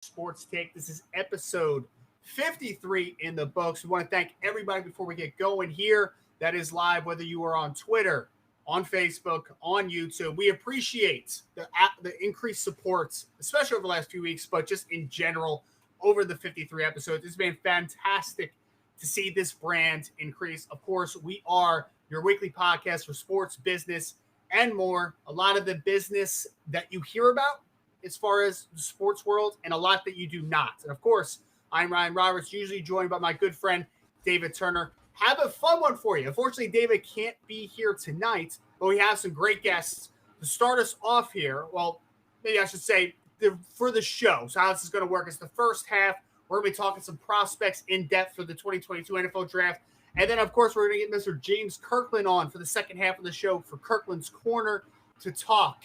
Sports Take. This is episode 53 in the books. We want to thank everybody before we get going here that is live, whether you are on Twitter, on Facebook, on YouTube. We appreciate the increased support, especially over the last few weeks, but just in general over the 53 episodes. It's been fantastic to see this brand increase. Of course, we are your weekly podcast for sports, business, and more. A lot of the business that you hear about as far as the sports world, and a lot that you do not. And of course, I'm Ryan Roberts, usually joined by my good friend, David Turner. Have a fun one for you. Unfortunately, David can't be here tonight, but we have some great guests to start us off here. Well, maybe I should say for the show. So how this is going to work is the first half, we're going to be talking some prospects in depth for the 2022 NFL Draft. And then, of course, we're going to get Mr. James Kirkland on for the second half of the show for Kirkland's Corner to talk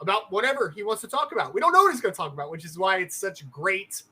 about whatever he wants to talk about. We don't know what he's going to talk about, which is why it's such a great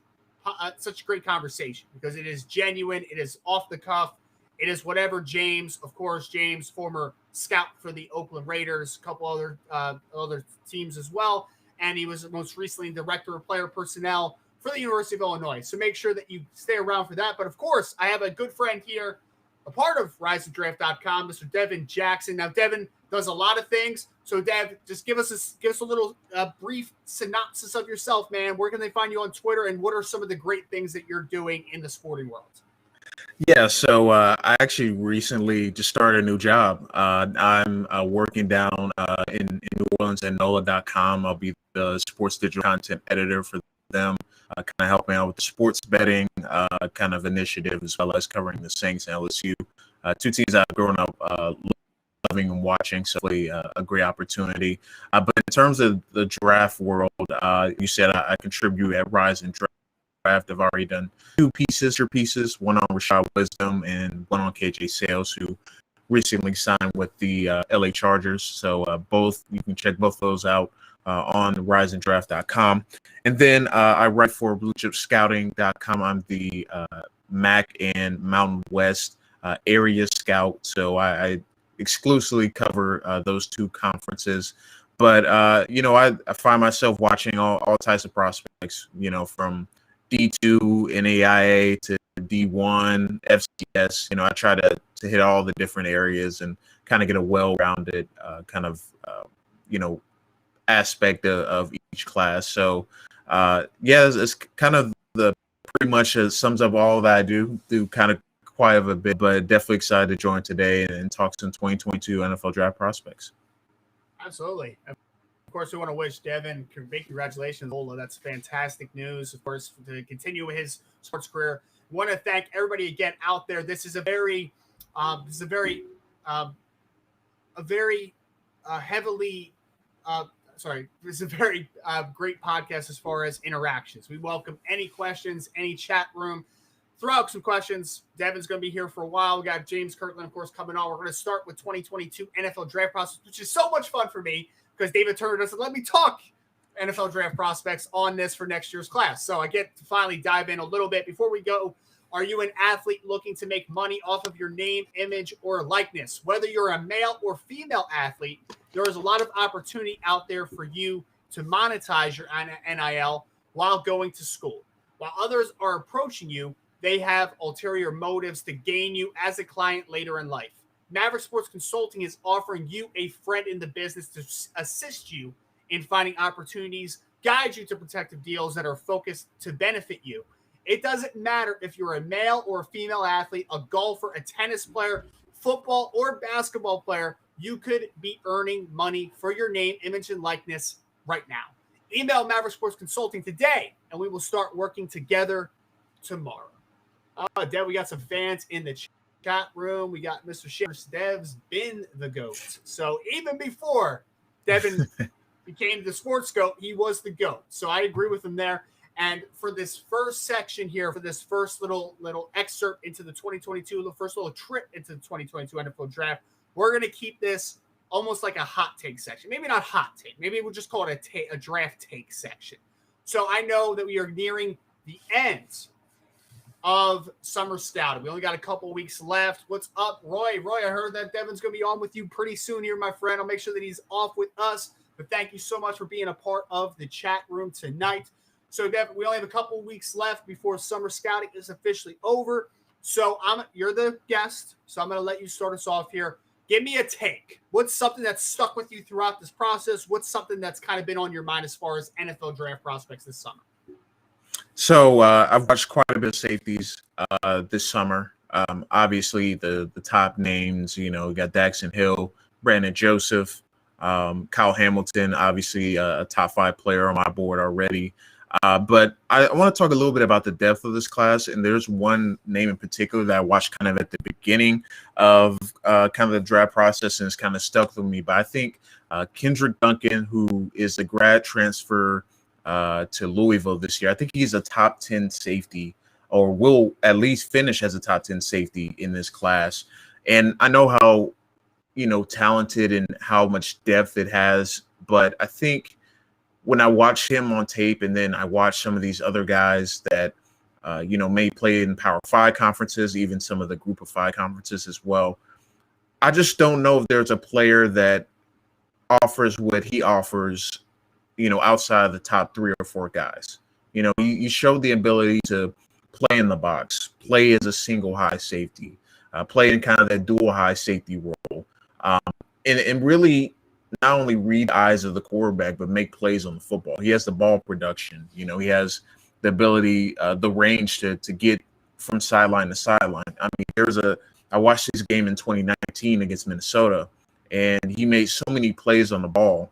conversation, because it is genuine, it is off the cuff, it is whatever James, of course, James, former scout for the Oakland Raiders, a couple other teams as well, and he was most recently director of player personnel for the University of Illinois. So make sure that you stay around for that. But of course, I have a good friend here, a part of RiseandDraft.com, Mr. Devin Jackson. Now, Devin does a lot of things. So, Dev, just give us a little brief synopsis of yourself, man. Where can they find you on Twitter, and what are some of the great things that you're doing in the sporting world? Yeah, so I actually recently just started a new job. I'm working down in New Orleans at NOLA.com. I'll be the sports digital content editor for them, kind of helping out with the sports betting kind of initiative, as well as covering the Saints and LSU, two teams I've grown up loving and watching. So a great opportunity. But in terms of the draft world, you said I contribute at Rise and Draft. I've already done two pieces, one on Rashad Wisdom and one on KJ Sales, who recently signed with the LA Chargers. So both, you can check both those out on RiseandDraft.com. And then I write for BlueChipScouting.com. I'm the MAC and Mountain West area scout. So I exclusively cover those two conferences. But, I find myself watching all types of prospects, from D2, NAIA to D1, FCS. I try to hit all the different areas and kind of get a well-rounded aspect of each class. So, it's kind of pretty much sums up all that I do kind of quite a bit, but definitely excited to join today and talk some 2022 NFL Draft prospects. Absolutely. Of course, we want to wish Devin big congratulations. That's fantastic news, of course, to continue his sports career. We want to thank everybody again out there. This is a very great podcast as far as interactions. We welcome any questions, any chat room. Throw out some questions. Devin's going to be here for a while. We got James Kirkland, of course, coming on. We're going to start with 2022 NFL Draft process, which is so much fun for me, because David Turner doesn't let me talk NFL draft prospects on this for next year's class. So I get to finally dive in a little bit. Before we go, are you an athlete looking to make money off of your name, image, or likeness? Whether you're a male or female athlete, there is a lot of opportunity out there for you to monetize your NIL while going to school. While others are approaching you, they have ulterior motives to gain you as a client later in life. Maverick Sports Consulting is offering you a friend in the business to assist you in finding opportunities, guide you to protective deals that are focused to benefit you. It doesn't matter if you're a male or a female athlete, a golfer, a tennis player, football or basketball player, you could be earning money for your name, image, and likeness right now. Email Maverick Sports Consulting today, and we will start working together tomorrow. Deb, we got some fans in the chat room. We got Mr. Shimmers. Dev's been the GOAT. So even before Devin became the sports GOAT, he was the GOAT. So I agree with him there. And for this first section here, for this first little excerpt into the 2022, the first little trip into the 2022 NFL Draft, we're going to keep this almost like a hot take section. Maybe not hot take. Maybe we'll just call it a draft take section. So I know that we are nearing the end of summer scouting. We only got a couple weeks left. What's up, Roy? Roy, I heard that Devin's going to be on with you pretty soon here, my friend. I'll make sure that he's off with us. But thank you so much for being a part of the chat room tonight. So we only have a couple of weeks left before summer scouting is officially over. So you're the guest, so I'm going to let you start us off here. Give me a take. What's something that's stuck with you throughout this process? What's something that's kind of been on your mind as far as NFL draft prospects this summer? So I've watched quite a bit of safeties this summer. Obviously, the top names, you got Daxton Hill, Brandon Joseph, Kyle Hamilton, obviously a top 5 player on my board already. But I want to talk a little bit about the depth of this class. And there's one name in particular that I watched kind of at the beginning of kind of the draft process, and it's kind of stuck with me. But I think Kendrick Duncan, who is a grad transfer to Louisville this year, I think he's a top 10 safety, or will at least finish as a top 10 safety in this class. And I know how, talented and how much depth it has. But I think when I watch him on tape, and then I watch some of these other guys that, may play in Power 5 conferences, even some of the Group of 5 conferences as well, I just don't know if there's a player that offers what he offers, outside of the top 3 or 4 guys. You showed the ability to play in the box, play as a single high safety, play in kind of that dual high safety role, and really not only read eyes of the quarterback, but make plays on the football. He has the ball production. He has the ability, the range to get from sideline to sideline. I mean, I watched this game in 2019 against Minnesota, and he made so many plays on the ball.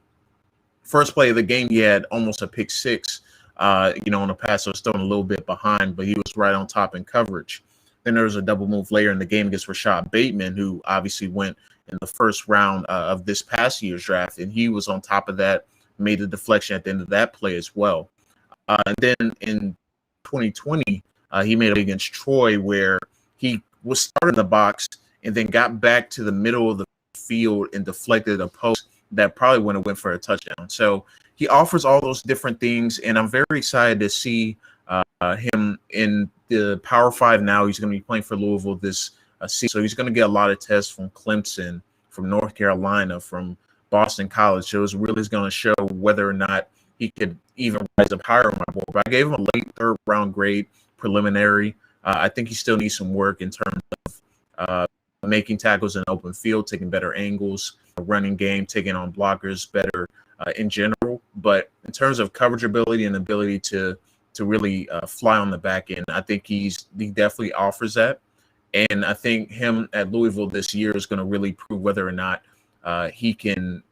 First play of the game, he had almost a pick 6, on a pass that was thrown a little bit behind, but he was right on top in coverage. Then there was a double move later in the game against Rashad Bateman, who obviously went in the first round of this past year's draft, and he was on top of that, made a deflection at the end of that play as well. And then in 2020, he made it against Troy, where he was starting the box and then got back to the middle of the field and deflected a post that probably wouldn't have went for a touchdown. So he offers all those different things, and I'm very excited to see him in the Power 5 now. He's going to be playing for Louisville this season, so he's going to get a lot of tests from Clemson, from North Carolina, from Boston College. So it's really going to show whether or not he could even rise up higher on my board. But I gave him a late 3rd round grade preliminary. I think he still needs some work in terms of making tackles in open field, taking better angles, running game, taking on blockers better in general. But in terms of coverage ability and ability to really fly on the back end, I think he definitely offers that. And I think him at Louisville this year is going to really prove whether or not he can,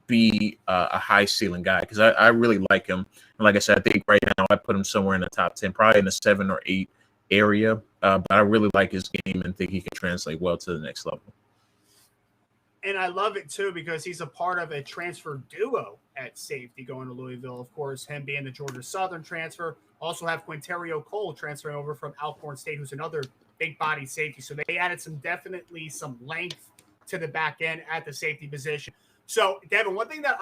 be a high ceiling guy, because I really like him. And like I said, I think right now I put him somewhere in the top 10, probably in the 7 or 8 area. But I really like his game and think he can translate well to the next level. And I love it, too, because he's a part of a transfer duo at safety going to Louisville. Of course, him being the Georgia Southern transfer. Also have Quinterio Cole transferring over from Alcorn State, who's another big body safety. So they added definitely some length to the back end at the safety position. So, Devin, one thing that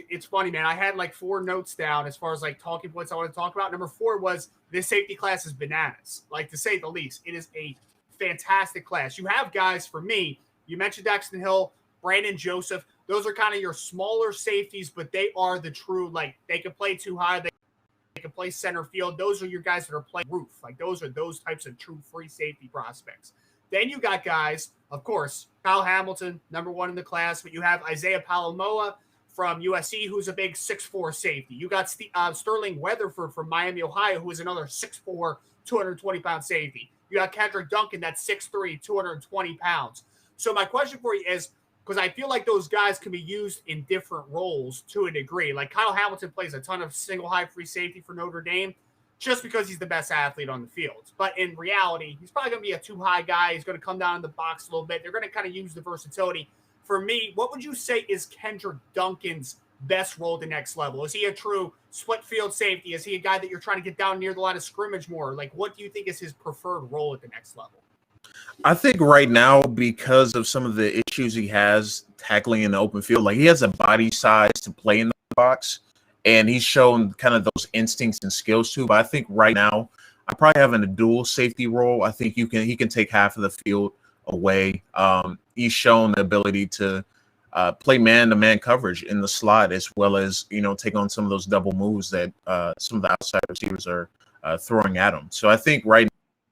it's funny, man, I had like 4 notes down as far as like talking points I want to talk about. Number 4 was this safety class is bananas, like to say the least. It is a fantastic class. You have guys, for me, you mentioned Daxton Hill, Brandon Joseph. Those are kind of your smaller safeties, but they are the true, like, they can play too high. They can play center field. Those are your guys that are playing roof. Like, those are those types of true free safety prospects. Then you got guys, of course, Kyle Hamilton, number 1 in the class, but you have Isaiah Palomoa from USC, who's a big 6'4" safety. You got Sterling Weatherford from Miami, Ohio, who is another 6'4", 220-pound safety. You got Kendrick Duncan, that's 6'3", 220 pounds. So my question for you is, because I feel like those guys can be used in different roles to a degree. Like Kyle Hamilton plays a ton of single high free safety for Notre Dame just because he's the best athlete on the field. But in reality, he's probably going to be a too high guy. He's going to come down in the box a little bit. They're going to kind of use the versatility. For me, what would you say is Kendrick Duncan's best role at the next level? Is he a true split field safety? Is he a guy that you're trying to get down near the line of scrimmage more? Like, what do you think is his preferred role at the next level? I think right now, because of some of the issues he has tackling in the open field, like he has a body size to play in the box, and he's shown kind of those instincts and skills too. But I think right now, I probably have in a dual safety role. I think he can take half of the field away. He's shown the ability to play man-to-man coverage in the slot, as well as, take on some of those double moves that some of the outside receivers are throwing at him. So I think right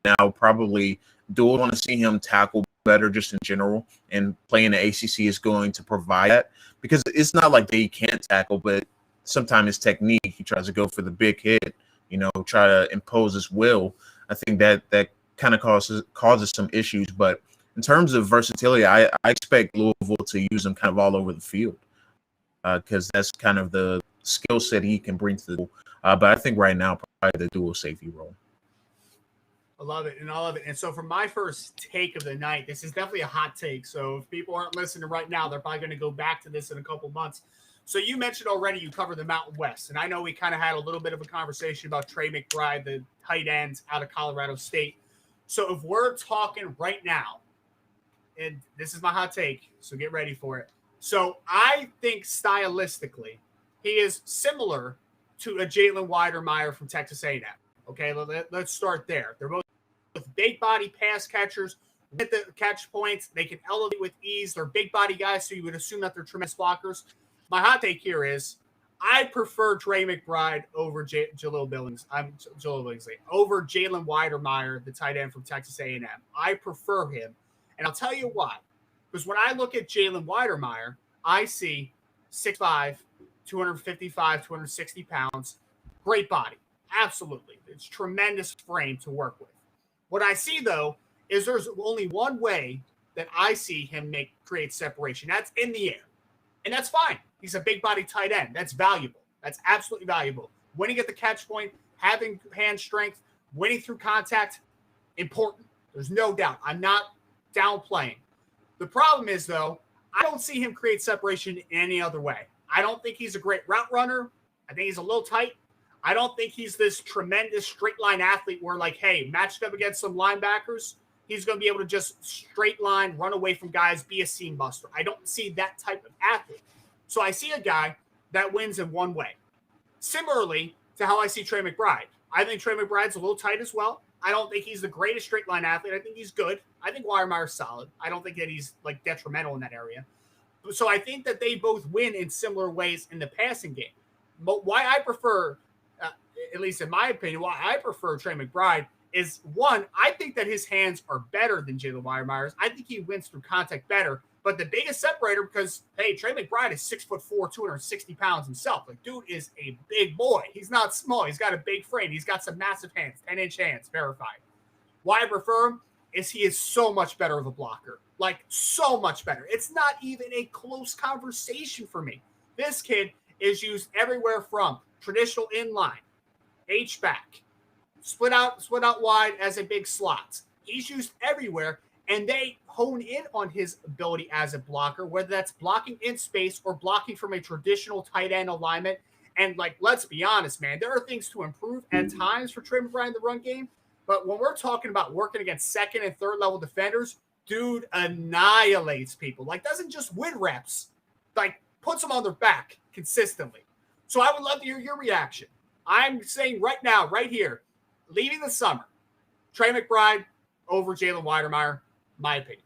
now probably do want to see him tackle better just in general, and playing the ACC is going to provide that, because it's not like they can't tackle, but sometimes his technique, he tries to go for the big hit, try to impose his will. I think that kind of causes some issues. But in terms of versatility, I expect Louisville to use him kind of all over the field, because that's kind of the skill set he can bring to the. But I think right now probably the dual safety role. I love it, and I love it. And so for my first take of the night, this is definitely a hot take. So if people aren't listening right now, they're probably going to go back to this in a couple months. So you mentioned already you cover the Mountain West, and I know we kind of had a little bit of a conversation about Trey McBride, the tight end out of Colorado State. So if we're talking right now, and this is my hot take, so get ready for it. So I think stylistically, he is similar to a Jalen Weidermeyer from Texas A&M. Okay, let's start there. They're both big body pass catchers, hit the catch points. They can elevate with ease. They're big body guys, so you would assume that they're tremendous blockers. My hot take here is I prefer Trey McBride over Jaleel Billingsley, over Jalen Weidermeyer, the tight end from Texas A&M. I prefer him, and I'll tell you why. Because when I look at Jalen Weidermeyer, I see 6'5", 255, 260 pounds, great body. Absolutely. It's tremendous frame to work with. What I see, though, is there's only one way that I see him create separation. That's in the air. And that's fine. He's a big body tight end. That's valuable. That's absolutely valuable. Winning at the catch point, having hand strength, winning through contact, important. There's no doubt. I'm not downplaying. The problem is, though, I don't see him create separation in any other way. I don't think he's a great route runner. I think he's a little tight. I don't think he's this tremendous straight line athlete where, like, hey, matched up against some linebackers, he's going to be able to just straight line, run away from guys, be a seam buster. I don't see that type of athlete. So I see a guy that wins in one way. Similarly to how I see Trey McBride. I think Trey McBride's a little tight as well. I don't think he's the greatest straight line athlete. I think he's good. I think Weidermeyer's solid. I don't think that he's, like, detrimental in that area. So I think that they both win in similar ways in the passing game. But why I prefer, at least in my opinion, why I prefer Trey McBride is, one, I think that his hands are better than Jalen Weidermeyer's. I think he wins through contact better. But the biggest separator, because, hey, Trey McBride is 6'4", 260 pounds himself. Like, dude is a big boy. He's not small. He's got a big frame. He's got some massive hands, 10-inch hands, verified. Why I prefer him is he is so much better of a blocker. Like, so much better. It's not even a close conversation for me. This kid is used everywhere from traditional inline, H-back, split out wide as a big slot. He's used everywhere, and they hone in on his ability as a blocker, whether that's blocking in space or blocking from a traditional tight end alignment. And, like, let's be honest, man, there are things to improve at times for Trey McBride in the run game. But when we're talking about working against second and third level defenders, dude annihilates people. Like, doesn't just win reps, like, puts them on their back consistently. So I would love to hear your reaction. I'm saying right now, right here, leaving the summer, Trey McBride over Jalen Weidermeyer, my opinion.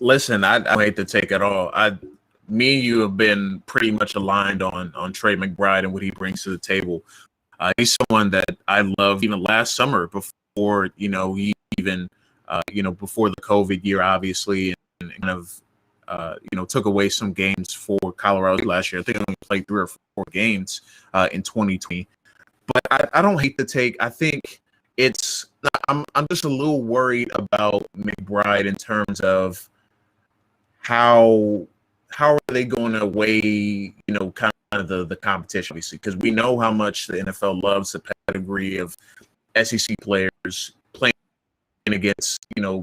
Listen, I hate to take it all. Me and you have been pretty much aligned on Trey McBride and what he brings to the table. He's someone that I loved even last summer before, he even, before the COVID year, obviously, and kind of, took away some games for Colorado last year. I think he only played 3 or 4 games in 2020. But I don't hate the take. I think I'm just a little worried about McBride in terms of how are they going to weigh, kind of the competition, obviously, because we know how much the NFL loves the pedigree of SEC players playing against,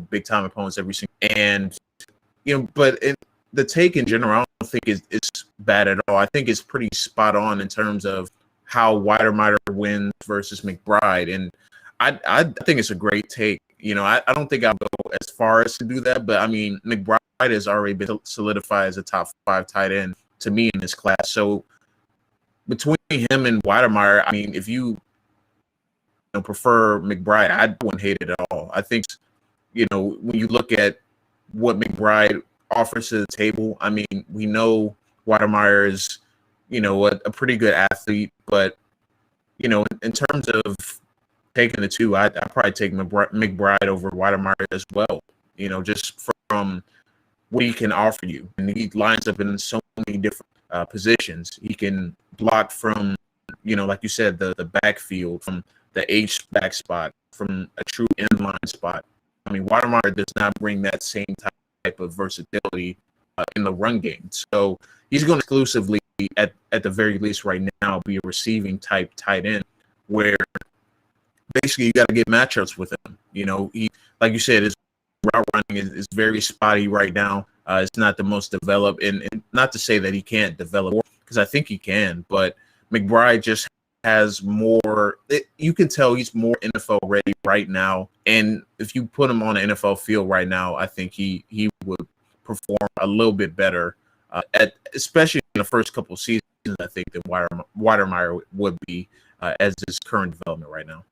big time opponents every single, and, but the take in general, I don't think is bad at all. I think it's pretty spot on in terms of how Weidermeyer wins versus McBride. And I think it's a great take. I don't think I'll go as far as to do that, but I mean, McBride has already been solidified as a top 5 tight end to me in this class. So between him and Weidermeyer, I mean, if you prefer McBride, I wouldn't hate it at all. I think, when you look at what McBride offers to the table. I mean, we know Watermeyer is, a pretty good athlete, but in terms of taking the two, I'd probably take McBride over Watermeyer as well. Just from what he can offer you, and he lines up in so many different positions. He can block from, like you said, the backfield, from the H back spot, from a true inline spot. I mean, Watermeyer does not bring that same type of versatility in the run game. So he's going to exclusively, at the very least right now, be a receiving type tight end, where basically you got to get matchups with him. He, like you said, his route running is very spotty right now. It's not the most developed, and not to say that he can't develop more, because I think he can, but McBride just has more. You can tell he's more NFL ready right now, and if you put him on an NFL field right now, I think he would perform a little bit better, especially in the first couple of seasons, I think, than Watermeyer would be as his current development right now.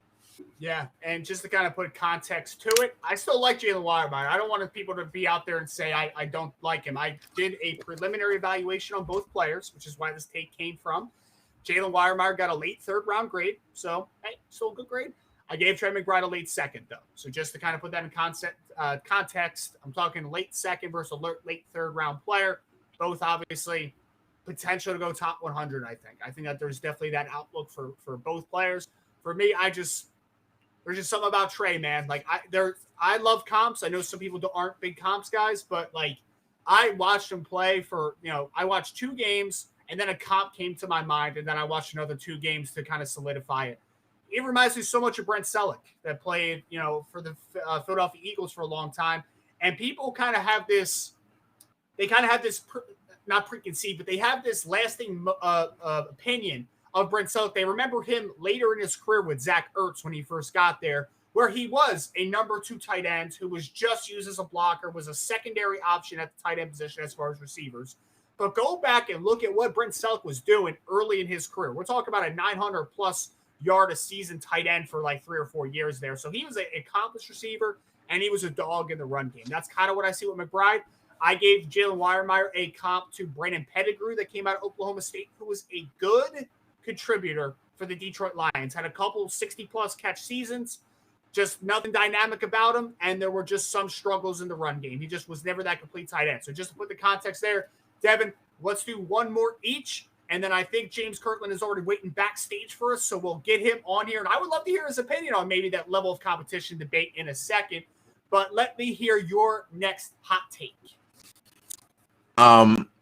Yeah, and just to kind of put context to it, I still like Jalen Watermeyer. I don't want people to be out there and say I don't like him. I did a preliminary evaluation on both players, which is why this take came from. Jalen Watermeyer got a late third-round grade, so, hey, still a good grade. I gave Trey McBride a late second, though. So just to kind of put that in context, I'm talking late second versus a late third-round player. Both, obviously, potential to go top 100, I think. I think that there's definitely that outlook for both players. For me, there's just something about Trey, man. Like, I love comps. I know some people aren't big comps guys, but, like, I watched him play I watched 2 games, and then a comp came to my mind, and then I watched another 2 games to kind of solidify it. It reminds me so much of Brent Selleck that played, for the Philadelphia Eagles for a long time. And people kind of have this, not preconceived, but they have this lasting opinion of Brent Selleck. They remember him later in his career with Zach Ertz when he first got there, where he was a number 2 tight end who was just used as a blocker, was a secondary option at the tight end position as far as receivers. But go back and look at what Brent Selleck was doing early in his career. We're talking about a 900-plus yard a season tight end for like 3 or 4 years there. So he was an accomplished receiver, and he was a dog in the run game. That's kind of what I see with McBride. I gave Jalen Watermeyer a comp to Brandon Pettigrew that came out of Oklahoma State, who was a good contributor for the Detroit Lions. Had a couple 60-plus catch seasons, just nothing dynamic about him, and there were just some struggles in the run game. He just was never that complete tight end. So just to put the context there, Devin, let's do one more each, and then I think James Kirkland is already waiting backstage for us, so we'll get him on here. And I would love to hear his opinion on maybe that level of competition debate in a second, but let me hear your next hot take.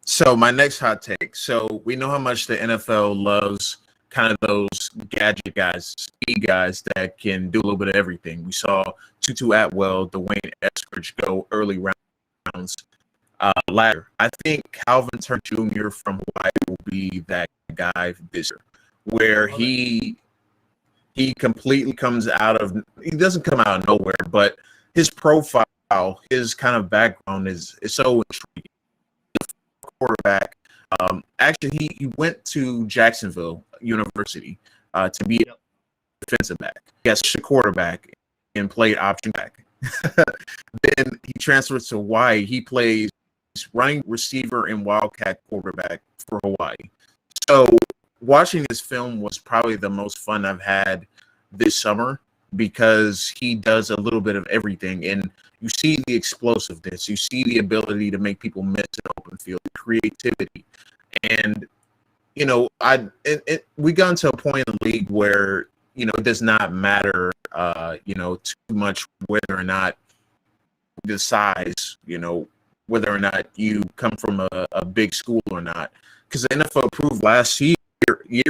So my next hot take. So we know how much the NFL loves kind of those gadget guys, speed guys that can do a little bit of everything. We saw Tutu Atwell, Dwayne Eskridge go early rounds. Ladder. I think Calvin Turner Jr. from Hawaii will be that guy this year, where he completely comes out of. He doesn't come out of nowhere, but his profile, his kind of background is so intriguing. Quarterback. Actually, he went to Jacksonville University to be a defensive back. Yes, a quarterback and played option back. Then he transfers to Hawaii. He plays running receiver and wildcat quarterback for Hawaii. So watching this film was probably the most fun I've had this summer, because he does a little bit of everything, and you see the explosiveness, you see the ability to make people miss an open field, creativity, and we got into a point in the league where it does not matter too much whether or not the size, whether or not you come from a big school or not, because the NFL proved last year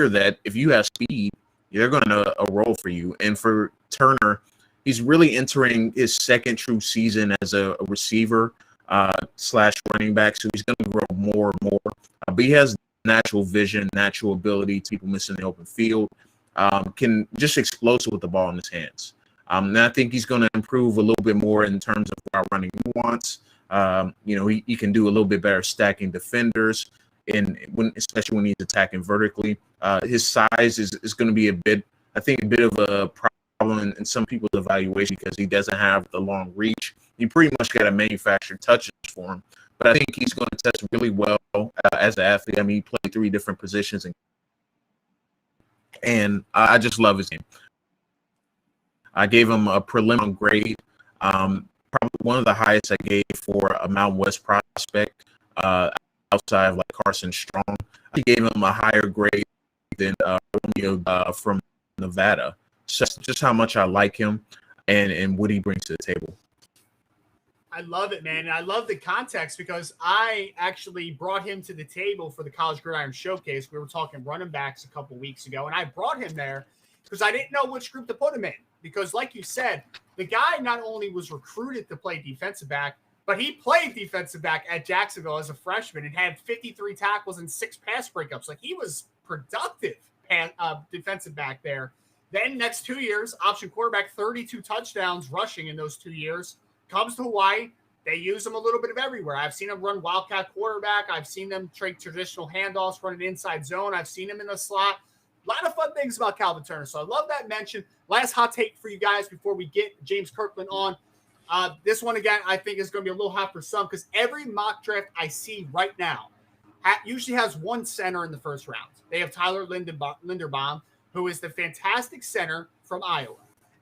that if you have speed, they're going to roll for you. And for Turner, he's really entering his second true season as a receiver slash running back, so he's going to grow more and more. But he has natural vision, natural ability to people missing the open field, can just explosive with the ball in his hands. And I think he's going to improve a little bit more in terms of route running nuance. He can do a little bit better stacking defenders, and especially when he's attacking vertically. His size is going to be a bit of a problem in some people's evaluation, because he doesn't have the long reach. You pretty much got to manufacture touches for him. But but I think he's going to test really well as an athlete. I mean, he played 3 different positions, and I just love his game. I gave him a preliminary grade, probably one of the highest I gave for a Mountain West prospect outside of like Carson Strong. I gave him a higher grade than Romeo from Nevada. So just how much I like him and what he brings to the table. I love it, man. And I love the context because I actually brought him to the table for the College Gridiron Showcase. We were talking running backs a couple weeks ago, and I brought him there because I didn't know which group to put him in. Because like you said, the guy not only was recruited to play defensive back, but he played defensive back at Jacksonville as a freshman and had 53 tackles and 6 pass breakups. Like, he was productive defensive back there. Then next 2 years, option quarterback, 32 touchdowns rushing in those 2 years. Comes to Hawaii, they use him a little bit of everywhere. I've seen him run wildcat quarterback. I've seen them trade traditional handoffs, run an inside zone. I've seen him in the slot. A lot of fun things about Calvin Turner. So I love that mention. Last hot take for you guys before we get James Kirkland on. This one, again, I think is going to be a little hot for some because every mock draft I see right now usually has one center in the first round. They have Tyler Linderbaum, who is the fantastic center from Iowa.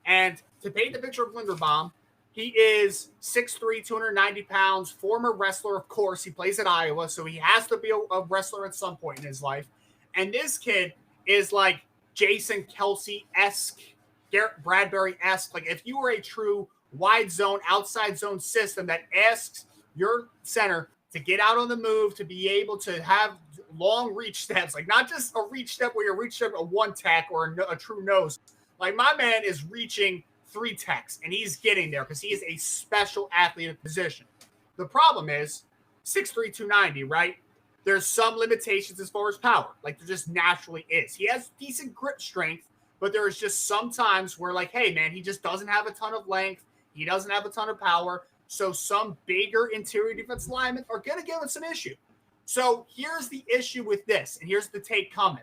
And to paint the picture of Linderbaum, he is 6'3", 290 pounds, former wrestler, of course. He plays at Iowa, so he has to be a wrestler at some point in his life. And this kid is like Jason Kelsey-esque, Garrett Bradbury-esque. Like, if you were a true wide zone, outside zone system that asks your center to get out on the move, to be able to have long reach steps, like not just a reach step where you're reaching a one tack or a true nose. Like, my man is reaching 3 techs, and he's getting there because he is a special athlete in position. The problem is 6'3", 290, right? There's some limitations as far as power. Like, there just naturally is. He has decent grip strength, but there is just some times where, like, hey, man, he just doesn't have a ton of length. He doesn't have a ton of power. So some bigger interior defense linemen are going to give him some issue. So here's the issue with this, and here's the take coming.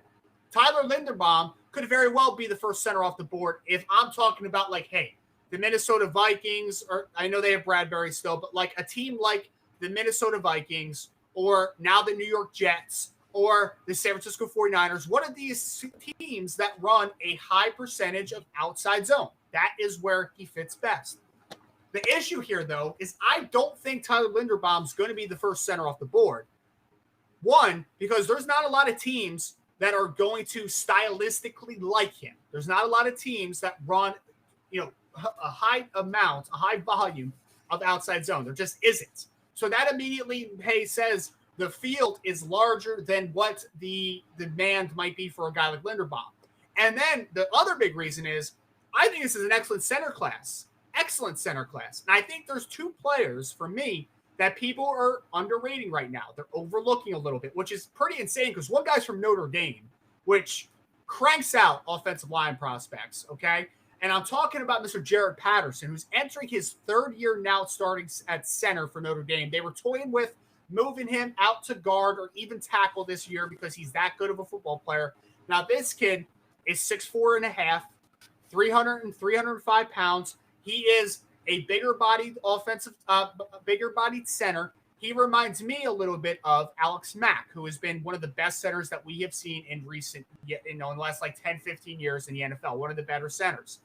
Tyler Linderbaum could very well be the first center off the board if I'm talking about, like, hey, the Minnesota Vikings, or I know they have Bradbury still, but like a team like the Minnesota Vikings or now the New York Jets or the San Francisco 49ers, one of these teams that run a high percentage of outside zone. That is where he fits best. The issue here, though, is I don't think Tyler Linderbaum's going to be the first center off the board. One, because there's not a lot of teams that are going to stylistically like him. There's not a lot of teams that run, a high volume of outside zone. There just isn't. So that immediately, says the field is larger than what the demand might be for a guy like Linderbaum. And then the other big reason is I think this is an excellent center class. Excellent center class. And I think there's 2 players for me that people are underrating right now. They're overlooking a little bit, which is pretty insane because one guy's from Notre Dame, which cranks out offensive line prospects, okay? And I'm talking about Mr. Jared Patterson, who's entering his 3rd year now starting at center for Notre Dame. They were toying with moving him out to guard or even tackle this year because he's that good of a football player. Now, this kid is 6'4.5", 305 pounds. He is a bigger-bodied bigger-bodied center. He reminds me a little bit of Alex Mack, who has been one of the best centers that we have seen in in the last 10, 15 years in the NFL, one of the better centers.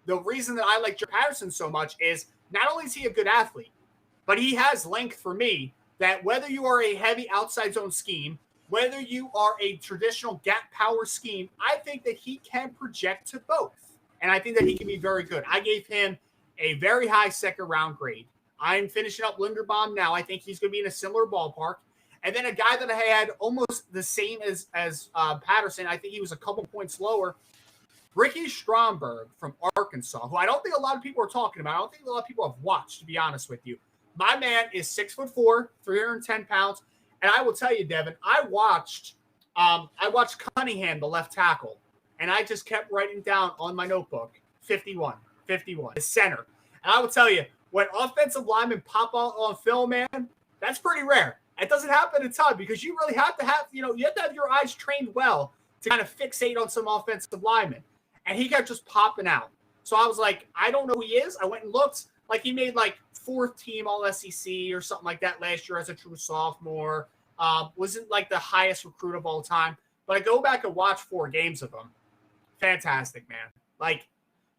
The reason that I like Jared Patterson so much is not only is he a good athlete, but he has length for me that whether you are a heavy outside zone scheme, whether you are a traditional gap power scheme, I think that he can project to both. And I think that he can be very good. I gave him a very high 2nd round grade. I'm finishing up Linderbaum now. I think he's going to be in a similar ballpark. And then a guy that I had almost the same as Patterson, I think he was a couple points lower, Ricky Stromberg from Arkansas, who I don't think a lot of people are talking about. I don't think a lot of people have watched, to be honest with you. My man is 6'4", 310 pounds. And I will tell you, Devin, I watched Cunningham, the left tackle, and I just kept writing down on my notebook, 51, the center. And I will tell you, when offensive linemen pop out on film, man, that's pretty rare. It doesn't happen a ton because you really have to have, you have to have your eyes trained well to kind of fixate on some offensive linemen. And he kept just popping out. So I was like, I don't know who he is. I went and looked. Like, he made fourth team All SEC or something like that last year as a true sophomore. Wasn't like the highest recruit of all time, but I go back and watch 4 games of him. Fantastic, man. Like,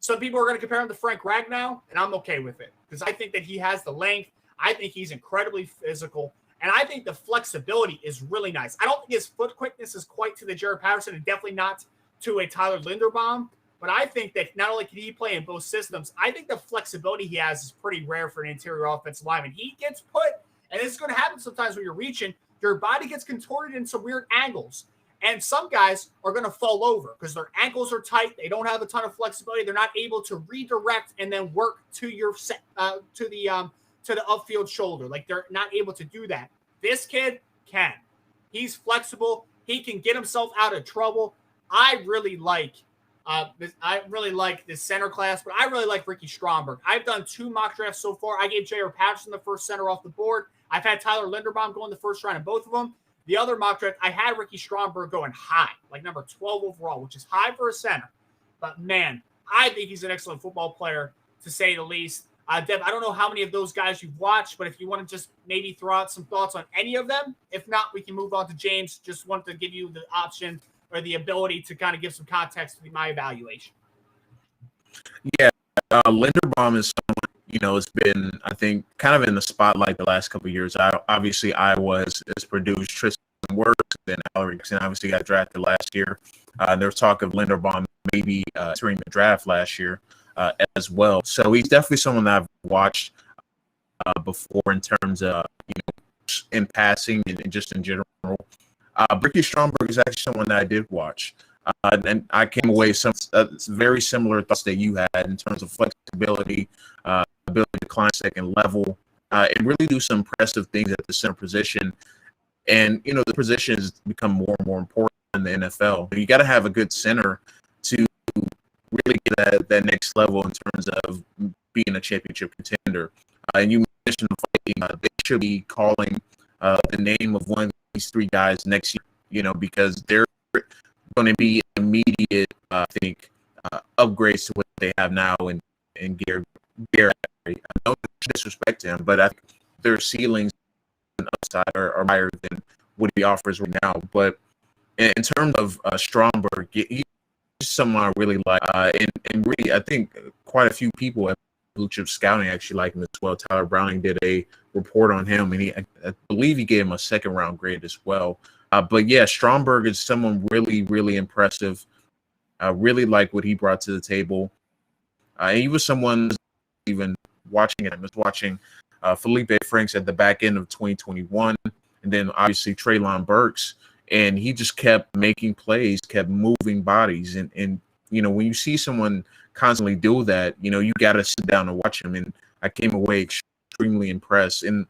some people are going to compare him to Frank Ragnow, and I'm okay with it because I think that he has the length. I think he's incredibly physical, and I think the flexibility is really nice. I don't think his foot quickness is quite to the Jared Patterson and definitely not to a Tyler Linderbaum, but I think that not only can he play in both systems, I think the flexibility he has is pretty rare for an interior offensive lineman. He gets put, and this is going to happen sometimes when you're reaching, your body gets contorted in some weird angles. And some guys are going to fall over because their ankles are tight. They don't have a ton of flexibility. They're not able to redirect and then work to your set to the upfield shoulder. Like, they're not able to do that. This kid can. He's flexible. He can get himself out of trouble. I really like this center class, but I really like Ricky Stromberg. I've done 2 mock drafts so far. I gave Jared Patterson the first center off the board. I've had Tyler Linderbaum go in the first round in both of them. The other mock draft, I had Ricky Stromberg going high, like number 12 overall, which is high for a center. But, man, I think he's an excellent football player, to say the least. Dev, I don't know how many of those guys you've watched, but if you want to just maybe throw out some thoughts on any of them, if not, we can move on to James. Just wanted to give you the option or the ability to kind of give some context to my evaluation. Yeah, Linderbaum is someone, has been, I think, kind of in the spotlight the last couple of years. Obviously, Iowa has produced Tristan Wirfs, and Alex, and obviously got drafted last year. There was talk of Linderbaum maybe entering the draft last year as well. So he's definitely someone that I've watched before in terms of, in passing and just in general. Ricky Stromberg is actually someone that I did watch. And I came away with some very similar thoughts that you had in terms of flexibility, ability to climb second level, and really do some impressive things at the center position. And, the position has become more and more important in the NFL. You got to have a good center to really get that next level in terms of being a championship contender. And you mentioned they should be calling the name of one of these 3 guys next year, because they're going to be immediate, I think, upgrades to what they have now in Gary. No disrespect to him, but I think their ceilings and upside are higher than what he offers right now. But in terms of Stromberg, he's someone I really like, and really, I think quite a few people at Blue Chip Scouting actually like him as well. Tyler Browning did a report on him, and I believe he gave him a 2nd round grade as well. But yeah, Stromberg is someone really, really impressive. I really like what he brought to the table. He was someone even watching it. I was watching Felipe Franks at the back end of 2021, and then obviously Treylon Burks, and he just kept making plays, kept moving bodies. And when you see someone constantly do that, you got to sit down and watch him. And I came away extremely impressed. And,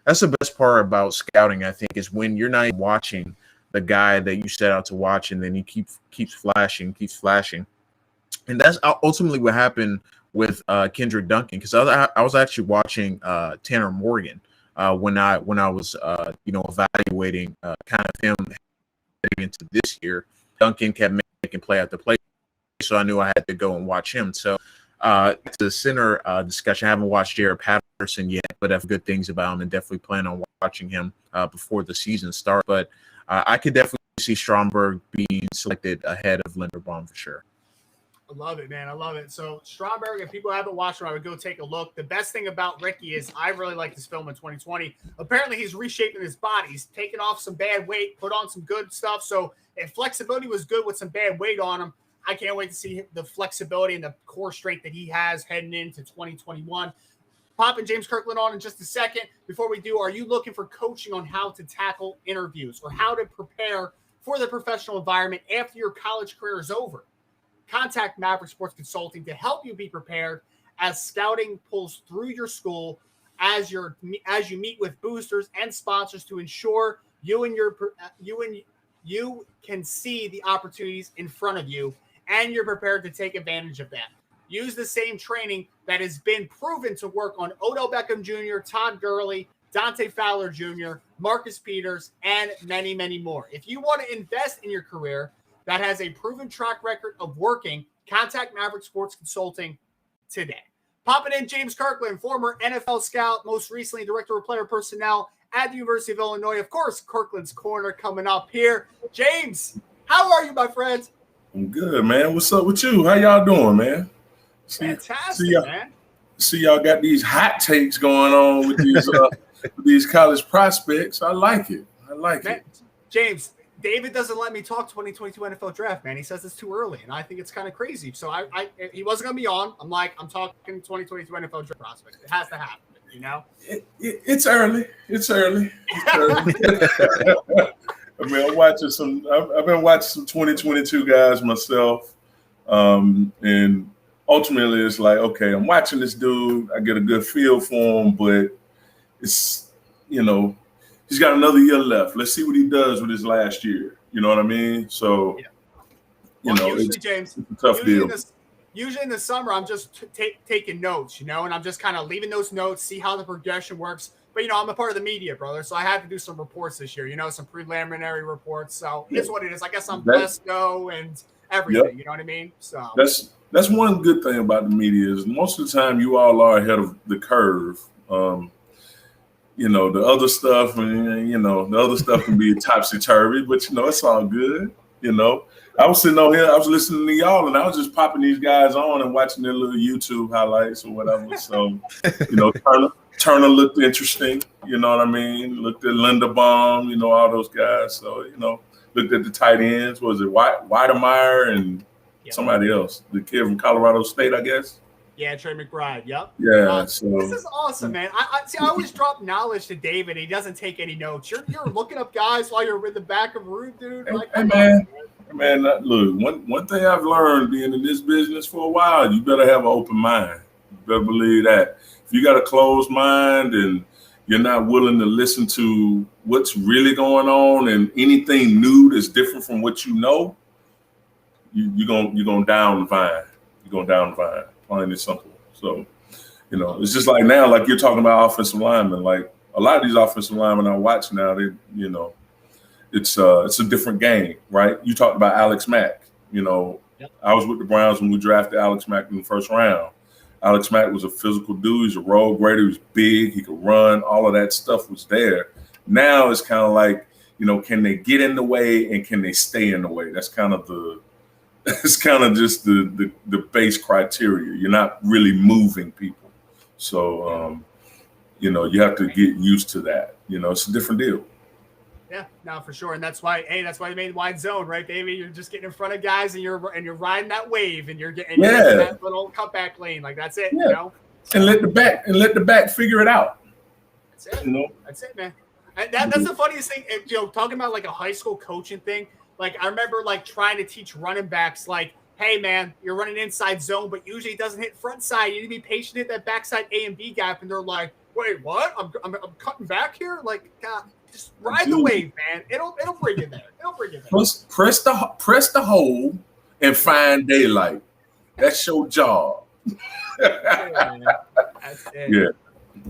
that's the best part about scouting, I think, is when you're not watching the guy that you set out to watch, and then he keeps flashing. And that's ultimately what happened with Kendrick Duncan, because I was actually watching Tanner Morgan when I was evaluating kind of him heading into this year. Duncan kept making play after play, so I knew I had to go and watch him. So to the center discussion, I haven't watched Jared Patterson yet, but I have good things about him and definitely plan on watching him before the season starts. But I could definitely see Stromberg being selected ahead of Linderbaum for sure. I love it, man. I love it. So Stromberg, if people haven't watched him, I would go take a look. The best thing about Ricky is I really like this film in 2020. Apparently, he's reshaping his body. He's taken off some bad weight, put on some good stuff. So if flexibility was good with some bad weight on him, I can't wait to see the flexibility and the core strength that he has heading into 2021. Popping James Kirkland on in just a second. Before we do, are you looking for coaching on how to tackle interviews or how to prepare for the professional environment after your college career is over? Contact Maverick Sports Consulting to help you be prepared as scouting pulls through your school as you meet with boosters and sponsors to ensure you can see the opportunities in front of you and you're prepared to take advantage of that. Use the same training that has been proven to work on Odell Beckham Jr., Todd Gurley, Dante Fowler Jr., Marcus Peters, and many, many more. If you want to invest in your career that has a proven track record of working, contact Maverick Sports Consulting today. Popping in, James Kirkland, former NFL scout, most recently director of player personnel at the University of Illinois. Of course, Kirkland's Corner coming up here. James, how are you, my friend? I'm good, man. What's up with you? How y'all doing, man? Fantastic, man. See y'all got these hot takes going on with these these college prospects. I like it. James, David doesn't let me talk 2022 NFL draft, man. He says it's too early, and I think it's kind of crazy. So he wasn't going to be on. I'm talking 2022 NFL draft prospects. It has to happen, you know? It's early. It's early. I mean, I've been watching some 2022 guys myself. And ultimately it's like, okay, I'm watching this dude. I get a good feel for him, but it's, he's got another year left. Let's see what he does with his last year. You know what I mean? So, usually, it's James, a tough deal. Usually in the summer, I'm just taking notes, and I'm just kind of leaving those notes, see how the progression works. But, I'm a part of the media, brother, so I had to do some reports this year, some preliminary reports. So it's what it is. I guess I'm blessed, and everything. Yep. You know what I mean? So that's one good thing about the media is most of the time you all are ahead of the curve. The other stuff, the other stuff can be topsy-turvy, but, it's all good, I was sitting on here, I was listening to y'all, and I was just popping these guys on and watching their little YouTube highlights or whatever. So, Turner looked interesting, you know what I mean? Looked at Linderbaum, all those guys. So, looked at the tight ends. Was it Weidemeyer and somebody else? The kid from Colorado State, I guess. Yeah, Trey McBride. Yep. Yeah. This is awesome, man. I always drop knowledge to David. He doesn't take any notes. You're looking up guys while you're in the back of a room, dude. Man, look. One thing I've learned being in this business for a while, you better have an open mind. You better believe that. If you got a closed mind and you're not willing to listen to what's really going on and anything new that's different from what you know, you're gonna down the vine. You're going down the vine. Plain and simple. So, it's just like now, like you're talking about offensive linemen. Like a lot of these offensive linemen I watch now, they, it's a different game, right? You talked about Alex Mack. I was with the Browns when we drafted Alex Mack in the first round. Alex Mack was a physical dude. He's a road grader. He was big. He could run. All of that stuff was there. Now it's kind of like, can they get in the way and can they stay in the way? That's kind of just the base criteria. You're not really moving people. So, you have to get used to that. It's a different deal. Yeah, no, for sure. And that's why they made wide zone, right, baby? You're just getting in front of guys and you're riding that wave and you're getting that little cutback lane. Like that's it, And let the back figure it out. That's it. That's it, man. And that's the funniest thing, talking about like a high school coaching thing. Like I remember like trying to teach running backs like, hey man, you're running inside zone, but usually it doesn't hit front side. You need to be patient, hit that backside A and B gap. And they're like, wait, what? I'm cutting back here? Like, God. Just ride the wave, man. It'll bring you there. Press the hole and find daylight. That's your job. That's it.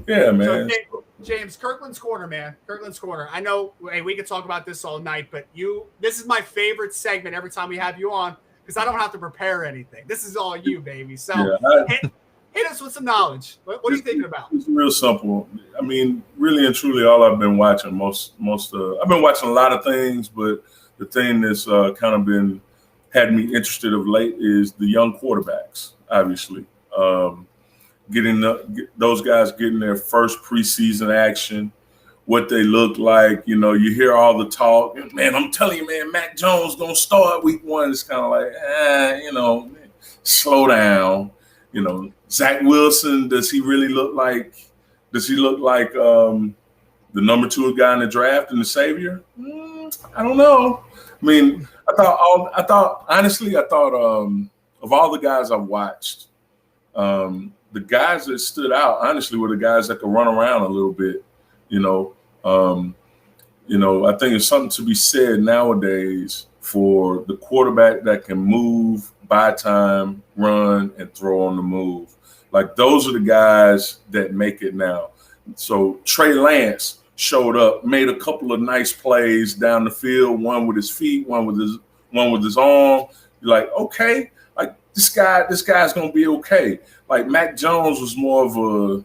Yeah, man. So, James, Kirkland's Corner, man. Kirkland's Corner. I know, hey, we could talk about this all night, but this is my favorite segment every time we have you on because I don't have to prepare anything. This is all you, baby. So hit us with some knowledge. What are you thinking about? It's real simple. I mean, really and truly, all I've been watching I've been watching a lot of things, but the thing that's kind of had me interested of late is the young quarterbacks. Obviously, getting those guys getting their first preseason action, what they look like. You hear all the talk. Man, I'm telling you, man, Mac Jones gonna start week 1. It's kind of like, slow down. Zach Wilson, does he really look like? Does he look like the number 2 guy in the draft and the savior? I don't know. I mean, I thought of all the guys I've watched, the guys that stood out honestly were the guys that could run around a little bit. I think it's something to be said nowadays for the quarterback that can move, buy time, run, and throw on the move. Like those are the guys that make it now. So Trey Lance showed up, made a couple of nice plays down the field, one with his feet, one with his arm. You're like, okay, like this guy's gonna be okay. Like Mac Jones was more of a,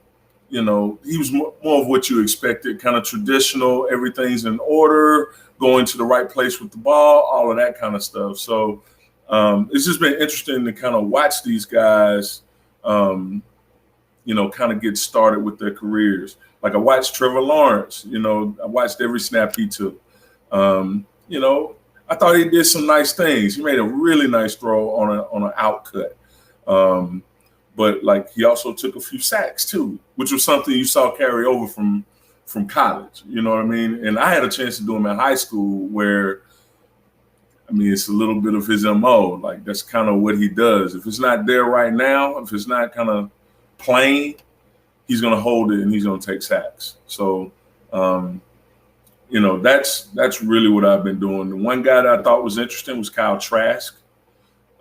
he was more of what you expected, kind of traditional. Everything's in order, going to the right place with the ball, all of that kind of stuff. So it's just been interesting to kind of watch these guys, kind of get started with their careers. Like I watched Trevor Lawrence. I watched every snap he took. I thought he did some nice things. He made a really nice throw on an out cut. But like he also took a few sacks too, which was something you saw carry over from college. You know what I mean? And I had a chance to do him in high school where, it's a little bit of his MO. Like that's kind of what he does. If it's not there right now, if it's not kind of playing, he's going to hold it and he's going to take sacks. So, that's really what I've been doing. The one guy that I thought was interesting was Kyle Trask.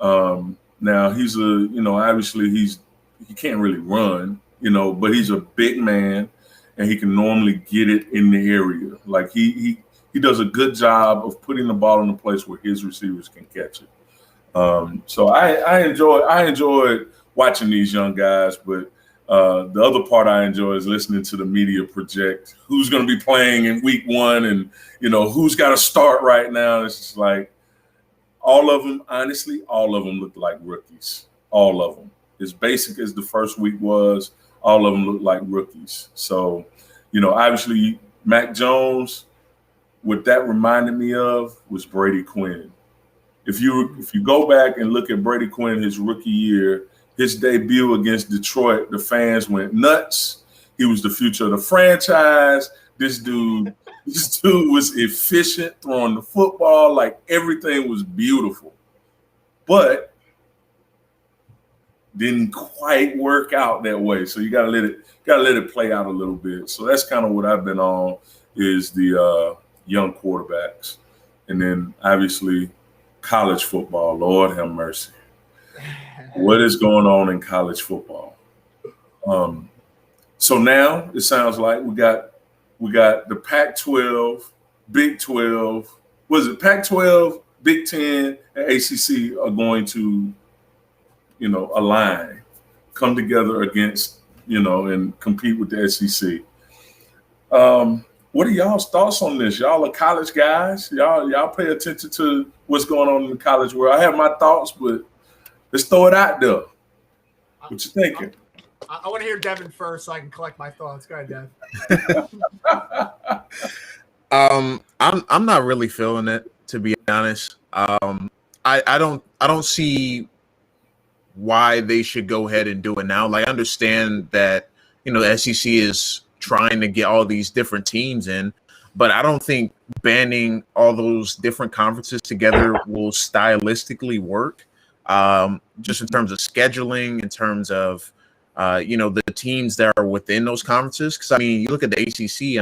Now he's obviously he can't really run, but he's a big man and he can normally get it in the area. Like he does a good job of putting the ball in a place where his receivers can catch it. So I enjoyed watching these young guys, but the other part I enjoy is listening to the media project who's going to be playing in week 1 and, who's got to start right now. It's just like all of them look like rookies. All of them. As basic as the first week was, all of them look like rookies. So, obviously Mac Jones, what that reminded me of was Brady Quinn. If you go back and look at Brady Quinn his rookie year, his debut against Detroit, the fans went nuts. He was the future of the franchise. This dude was efficient throwing the football. Like everything was beautiful, but didn't quite work out that way. So you gotta let it play out a little bit. So that's kind of what I've been on is the young quarterbacks, and then obviously college football. Lord have mercy. What is going on in college football? So now it sounds like we got the Pac-12, Big 12. Was it Pac-12, Big 10, and ACC are going to, align, come together against, and compete with the SEC. What are y'all's thoughts on this? Y'all are college guys. Y'all pay attention to what's going on in the college world. I have my thoughts, but let's throw it out there. What you thinking? I want to hear Devin first so I can collect my thoughts. Go ahead, Dev. I'm not really feeling it, to be honest. I don't see why they should go ahead and do it now. Like I understand that the SEC is trying to get all these different teams in, but I don't think banding all those different conferences together will stylistically work. Just in terms of scheduling, in terms of the teams that are within those conferences. Because you look at the ACC.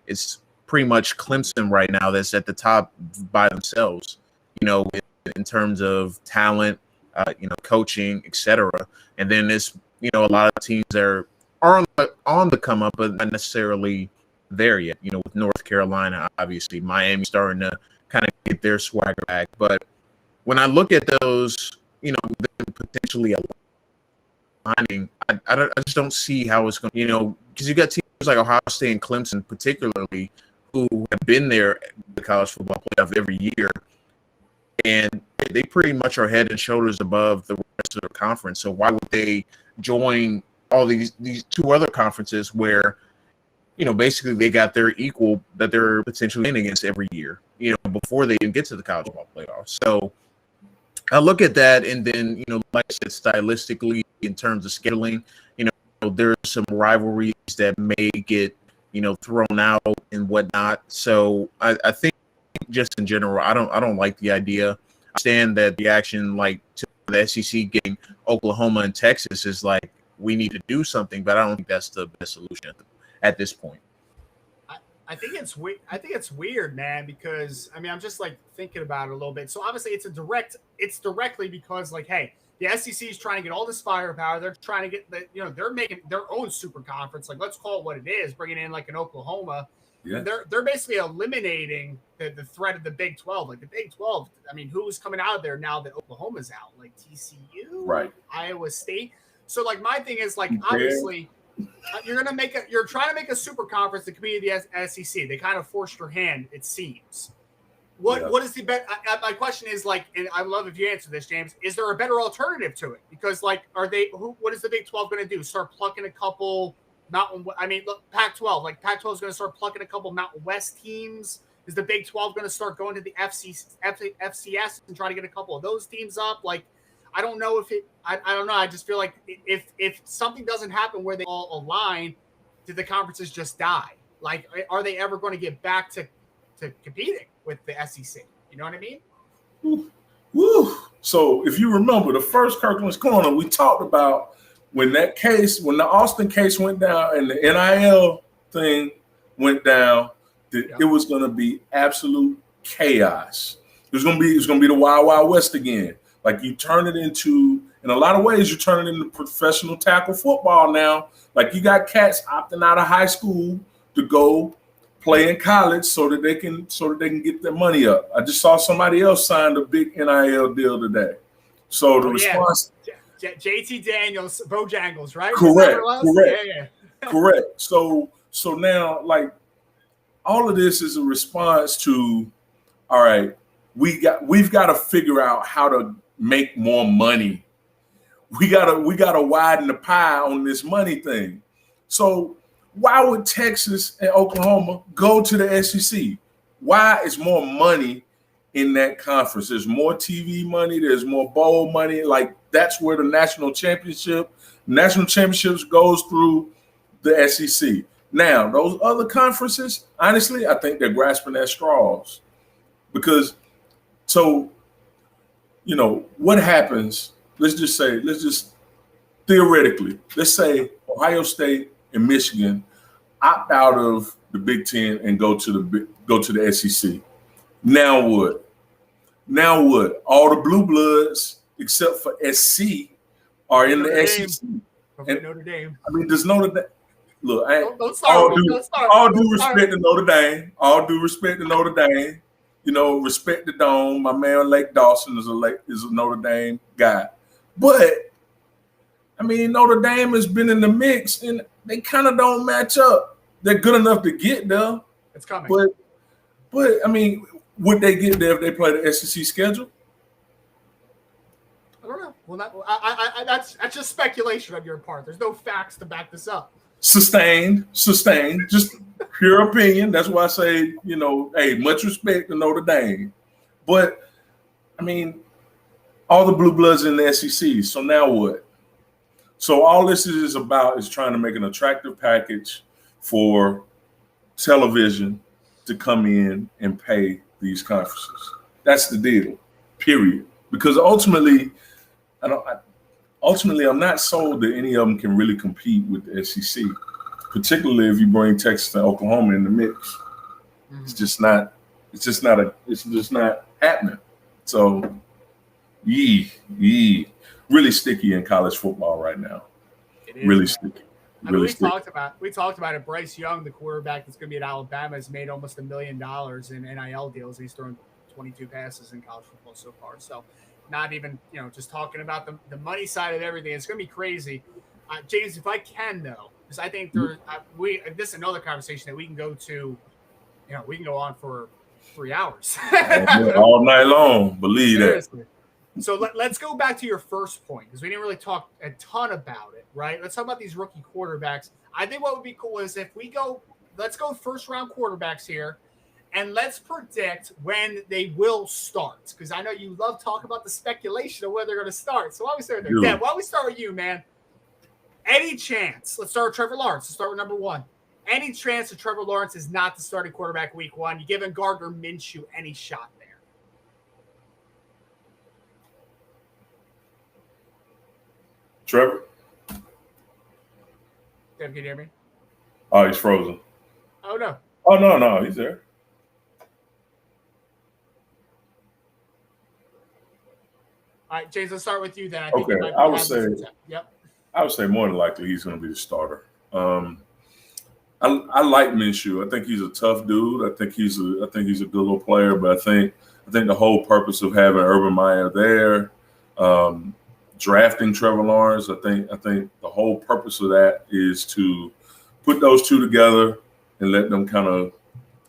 It's pretty much Clemson right now that's at the top by themselves. In terms of talent, coaching, etc. And then it's a lot of teams that are on the come up, but not necessarily there yet. With North Carolina, obviously, Miami starting to kind of get their swagger back, but when I look at those, them potentially aligning, I just don't see how it's going to, because you got teams like Ohio State and Clemson, particularly, who have been there at the college football playoff every year, and they pretty much are head and shoulders above the rest of the conference. So why would they join all these two other conferences where, basically they got their equal that they're potentially in against every year, before they even get to the college football playoffs. So I look at that, and then, like I said, stylistically, in terms of scheduling, there's some rivalries that may get, thrown out and whatnot. So I think just in general, I don't like the idea. I understand that the action, like to the SEC getting Oklahoma and Texas, is like we need to do something, but I don't think that's the best solution at this point. I think it's weird, man, because I'm just like thinking about it a little bit. So obviously it's directly because like, hey, the SEC is trying to get all this firepower. They're trying to get they're making their own super conference. Like, let's call it what it is, bringing in like an Oklahoma Yeah. They're basically eliminating the threat of the Big 12. Like the Big 12, I mean, who's coming out of there now that Oklahoma's out? Like TCU, Right. Iowa State. So like my thing is like Yeah. obviously you're trying to make a super conference to compete with the SEC. They kind of forced your hand, it seems. What is the bet? My question is like, and I love if you answer this, James. Is there a better alternative to it? Because like, what is the Big 12 going to do? Start plucking a couple Mountain? I mean, look, Pac-12. Like Pac-12 is going to start plucking a couple Mountain West teams. Is the Big 12 going to start going to the FCS and try to get a couple of those teams up? Like, I don't know if it. I don't know. I just feel like if something doesn't happen where they all align, do the conferences just die? Like, are they ever going to get back to competing with the SEC? You know what I mean? Woo. So if you remember the first Kirkland's Corner, we talked about when the Austin case went down and the NIL thing went down, it was going to be absolute chaos. It was going to be the Wild Wild West again. Like you turn it into, in a lot of ways, you turn it into professional tackle football now. Like you got cats opting out of high school to go play in college so that they can get their money up. I just saw somebody else sign a big NIL deal today. So the response, JT Daniels, Bojangles, right? Correct. Yeah. Correct. So now, like, all of this is a response to, all right, we've got to figure out how to make more money. We gotta widen the pie on this money thing. So why would Texas and Oklahoma go to the SEC? Why is more money in that conference? There's more TV money. There's more bowl money. Like that's where the national championships goes through the SEC. Now, those other conferences, honestly, I think they're grasping at straws because what happens? Let's just theoretically, let's say Ohio State and Michigan opt out of the Big Ten and go to the SEC. Now what? All the blue bloods except for SC are in the SEC. And Notre Dame. I mean, does Notre Dame look? All due respect to Notre Dame. All due respect to Notre Dame. You know, respect the Dome. My man Lake Dawson is a Notre Dame guy, but I mean, Notre Dame has been in the mix, and they kind of don't match up. They're good enough to get there. It's coming. But I mean, would they get there if they play the SEC schedule? I don't know. Well, that's just speculation on your part. There's no facts to back this up. Sustained. Just pure opinion. That's why I say, hey, much respect to Notre Dame. But, I mean, all the blue bloods in the SEC. So now what? So all this is about is trying to make an attractive package for television to come in and pay these conferences. That's the deal, period. Because ultimately, I'm not sold that any of them can really compete with the SEC, particularly if you bring Texas and Oklahoma in the mix. Mm-hmm. It's just not happening. So, really sticky in college football right now. It is, really man. sticky. We talked about it. Bryce Young, the quarterback that's going to be at Alabama, has made almost $1 million in NIL deals. He's thrown 22 passes in college football so far. So, not even just talking about the money side of everything. It's going to be crazy. James, if I can though, because I think this is another conversation that we can go to. We can go on for 3 hours all night long. Believe Seriously. that. So let's go back to your first point because we didn't really talk a ton about it, right? Let's talk about these rookie quarterbacks. I think what would be cool is if let's go first round quarterbacks here, and let's predict when they will start. Because I know you love talking about the speculation of where they're going to start. So why don't we start there? Dad, why don't we start with you, man? Any chance? Let's start with Trevor Lawrence. Let's start with number one. Any chance that Trevor Lawrence is not the starting quarterback week one? You giving Gardner Minshew any shot there? Trevor? Dave, can you hear me? Oh, he's frozen. Oh, no. Oh, no, he's there. All right, James, let's start with you then. I would say more than likely he's going to be the starter. I like Minshew. I think he's a tough dude. I think he's a good little player. But I think the whole purpose of having Urban Meyer there, drafting Trevor Lawrence, I think the whole purpose of that is to put those two together and let them kind of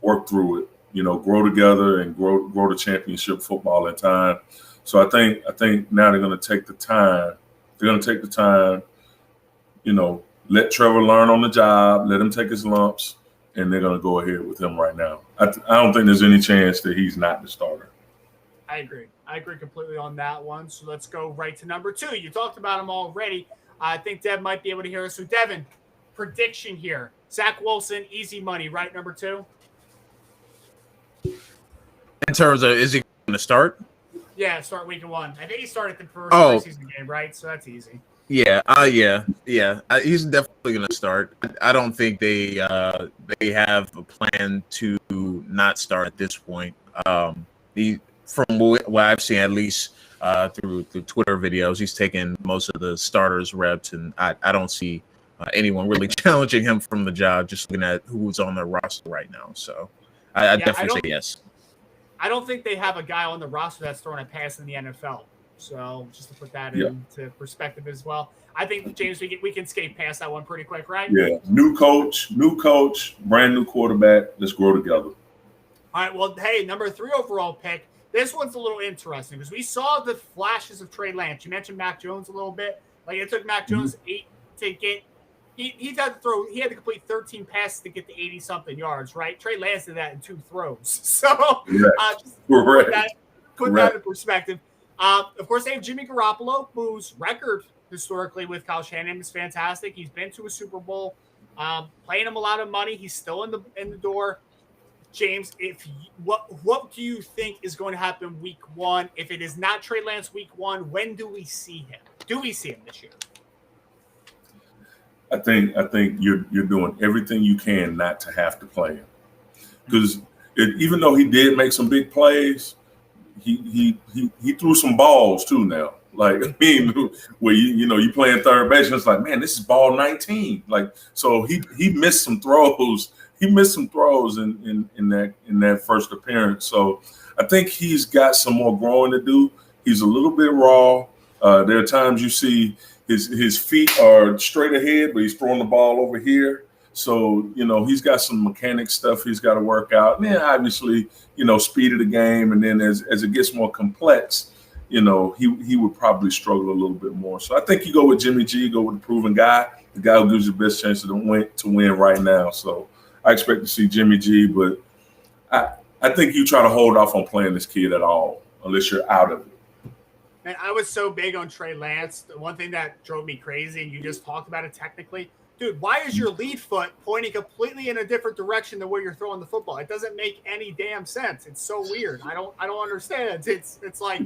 work through it. Grow together and grow the championship football in time. So I think now they're going to take the time. They're going to take the time. Let Trevor learn on the job. Let him take his lumps, and they're going to go ahead with him right now. I don't think there's any chance that he's not the starter. I agree completely on that one. So let's go right to number 2. You talked about him already. I think Dev might be able to hear us. So Devin, prediction here: Zach Wilson, easy money, right? Number 2. In terms of, is he going to start? Yeah, start week 1. I think he started the first preseason game, right? So that's easy. Yeah, he's definitely going to start. I don't think they have a plan to not start at this point. From what I've seen, at least through Twitter videos, he's taken most of the starters reps, and I don't see anyone really challenging him from the job. Just looking at who's on the roster right now, so I definitely say yes. I don't think they have a guy on the roster that's throwing a pass in the NFL. So just to put that into perspective as well. I think, James, we can skate past that one pretty quick, right? Yeah. New coach, brand new quarterback. Let's grow together. All right. Well, hey, number 3 overall pick. This one's a little interesting because we saw the flashes of Trey Lance. You mentioned Mac Jones a little bit. Like, it took Mac Jones 8 to get – he had to complete 13 passes to get to 80-something yards, right? Trey Lance did that in 2 throws. So just put that in perspective. Of course, they have Jimmy Garoppolo, whose record historically with Kyle Shanahan is fantastic. He's been to a Super Bowl, paying him a lot of money. He's still in the door. James, what do you think is going to happen week 1? If it is not Trey Lance week 1, when do we see him? Do we see him this year? I think you're doing everything you can not to have to play him, because even though he did make some big plays, he threw some balls too now. Like, I mean, where you playing third base, and it's like, man, this is ball 19. Like, so he missed some throws. He missed some throws in that first appearance. So I think he's got some more growing to do. He's a little bit raw. There are times you see his feet are straight ahead, but he's throwing the ball over here. So, he's got some mechanic stuff he's got to work out. And then obviously, speed of the game. And then as it gets more complex, he would probably struggle a little bit more. So I think you go with Jimmy G, go with the proven guy, the guy who gives you the best chance to win right now. So I expect to see Jimmy G, but I think you try to hold off on playing this kid at all unless you're out of it. And I was so big on Trey Lance. The one thing that drove me crazy, and you just talked about it technically, dude, why is your lead foot pointing completely in a different direction than where you're throwing the football? It doesn't make any damn sense. It's so weird. I don't understand. It's like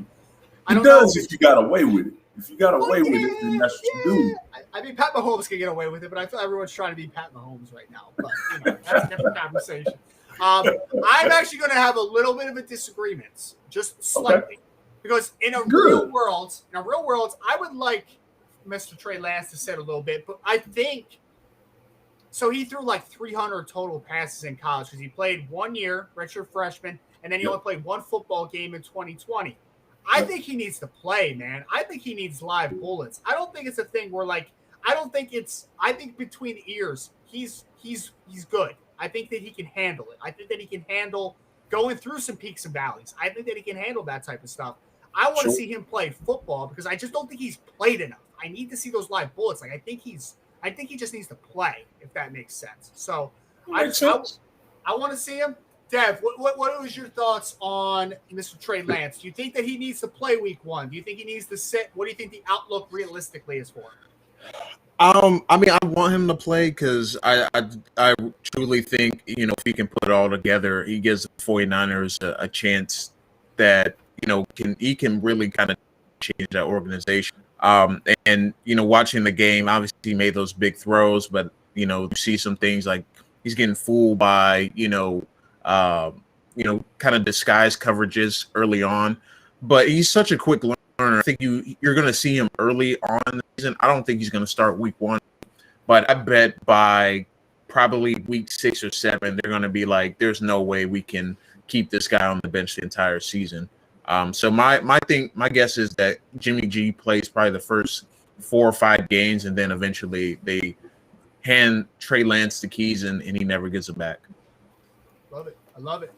I don't know. If you got away with it. If you got away with it, then that's what you do. I mean, Pat Mahomes can get away with it, but I feel everyone's trying to be Pat Mahomes right now. But that's a different conversation. I'm actually going to have a little bit of a disagreement, just slightly. Okay. Because in a real world, I would like Mr. Trey Lance to sit a little bit, but I think so. He threw like 300 total passes in college because he played 1 year, redshirt freshman, and then he only played 1 football game in 2020. I think he needs to play, man. I think he needs live bullets. I don't think it's a thing where I think between the ears, he's good. I think that he can handle it. I think that he can handle going through some peaks and valleys. I think that he can handle that type of stuff. I want to see him play football because I just don't think he's played enough. I need to see those live bullets. Like I think he just needs to play, if that makes sense. So I want to see him. Dev, what was your thoughts on Mr. Trey Lance? Do you think that he needs to play week 1? Do you think he needs to sit? What do you think the outlook realistically is for him? I mean, I want him to play because I truly think, if he can put it all together, he gives the 49ers a chance that, he can really kind of change that organization. And watching the game, obviously he made those big throws, but, you see some things like he's getting fooled by, kind of disguised coverages early on. But he's such a quick learner. I think you're going to see him early on in the season. I don't think he's going to start week 1, but I bet by probably week 6 or 7, they're going to be like, there's no way we can keep this guy on the bench the entire season. So my guess is that Jimmy G plays probably the first 4 or 5 games, and then eventually they hand Trey Lance the keys, and he never gets it back. Love it. I love it.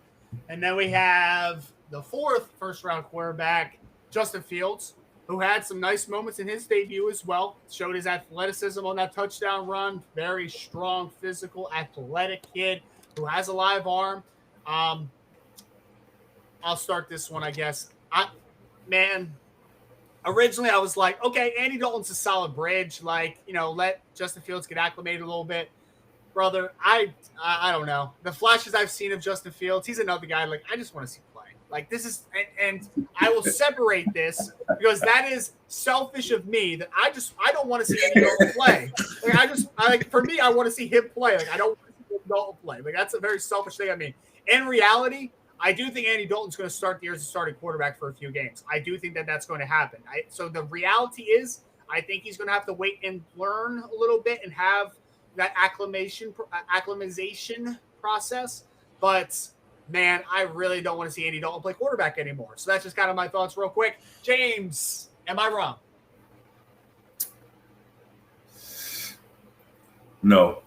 And then we have the 4th first-round quarterback, Justin Fields, who had some nice moments in his debut as well. Showed his athleticism on that touchdown run. Very strong, physical, athletic kid who has a live arm. I'll start this one, I guess. Originally I was like, okay, Andy Dalton's a solid bridge. Like, let Justin Fields get acclimated a little bit. Brother, I don't know. The flashes I've seen of Justin Fields, he's another guy, like, I just want to see play. Like, this is – and I will separate this because that is selfish of me that I don't want to see Andy Dalton play. For me, I want to see him play. Like, I don't want to see Andy Dalton play. Like, that's a very selfish thing. I mean, in reality, I do think Andy Dalton's going to start the year as a starting quarterback for a few games. I do think that that's going to happen. So the reality is I think he's going to have to wait and learn a little bit and have that acclimatization process. But, man, I really don't want to see Andy Dalton play quarterback anymore. So that's just kind of my thoughts real quick. James, am I wrong? No.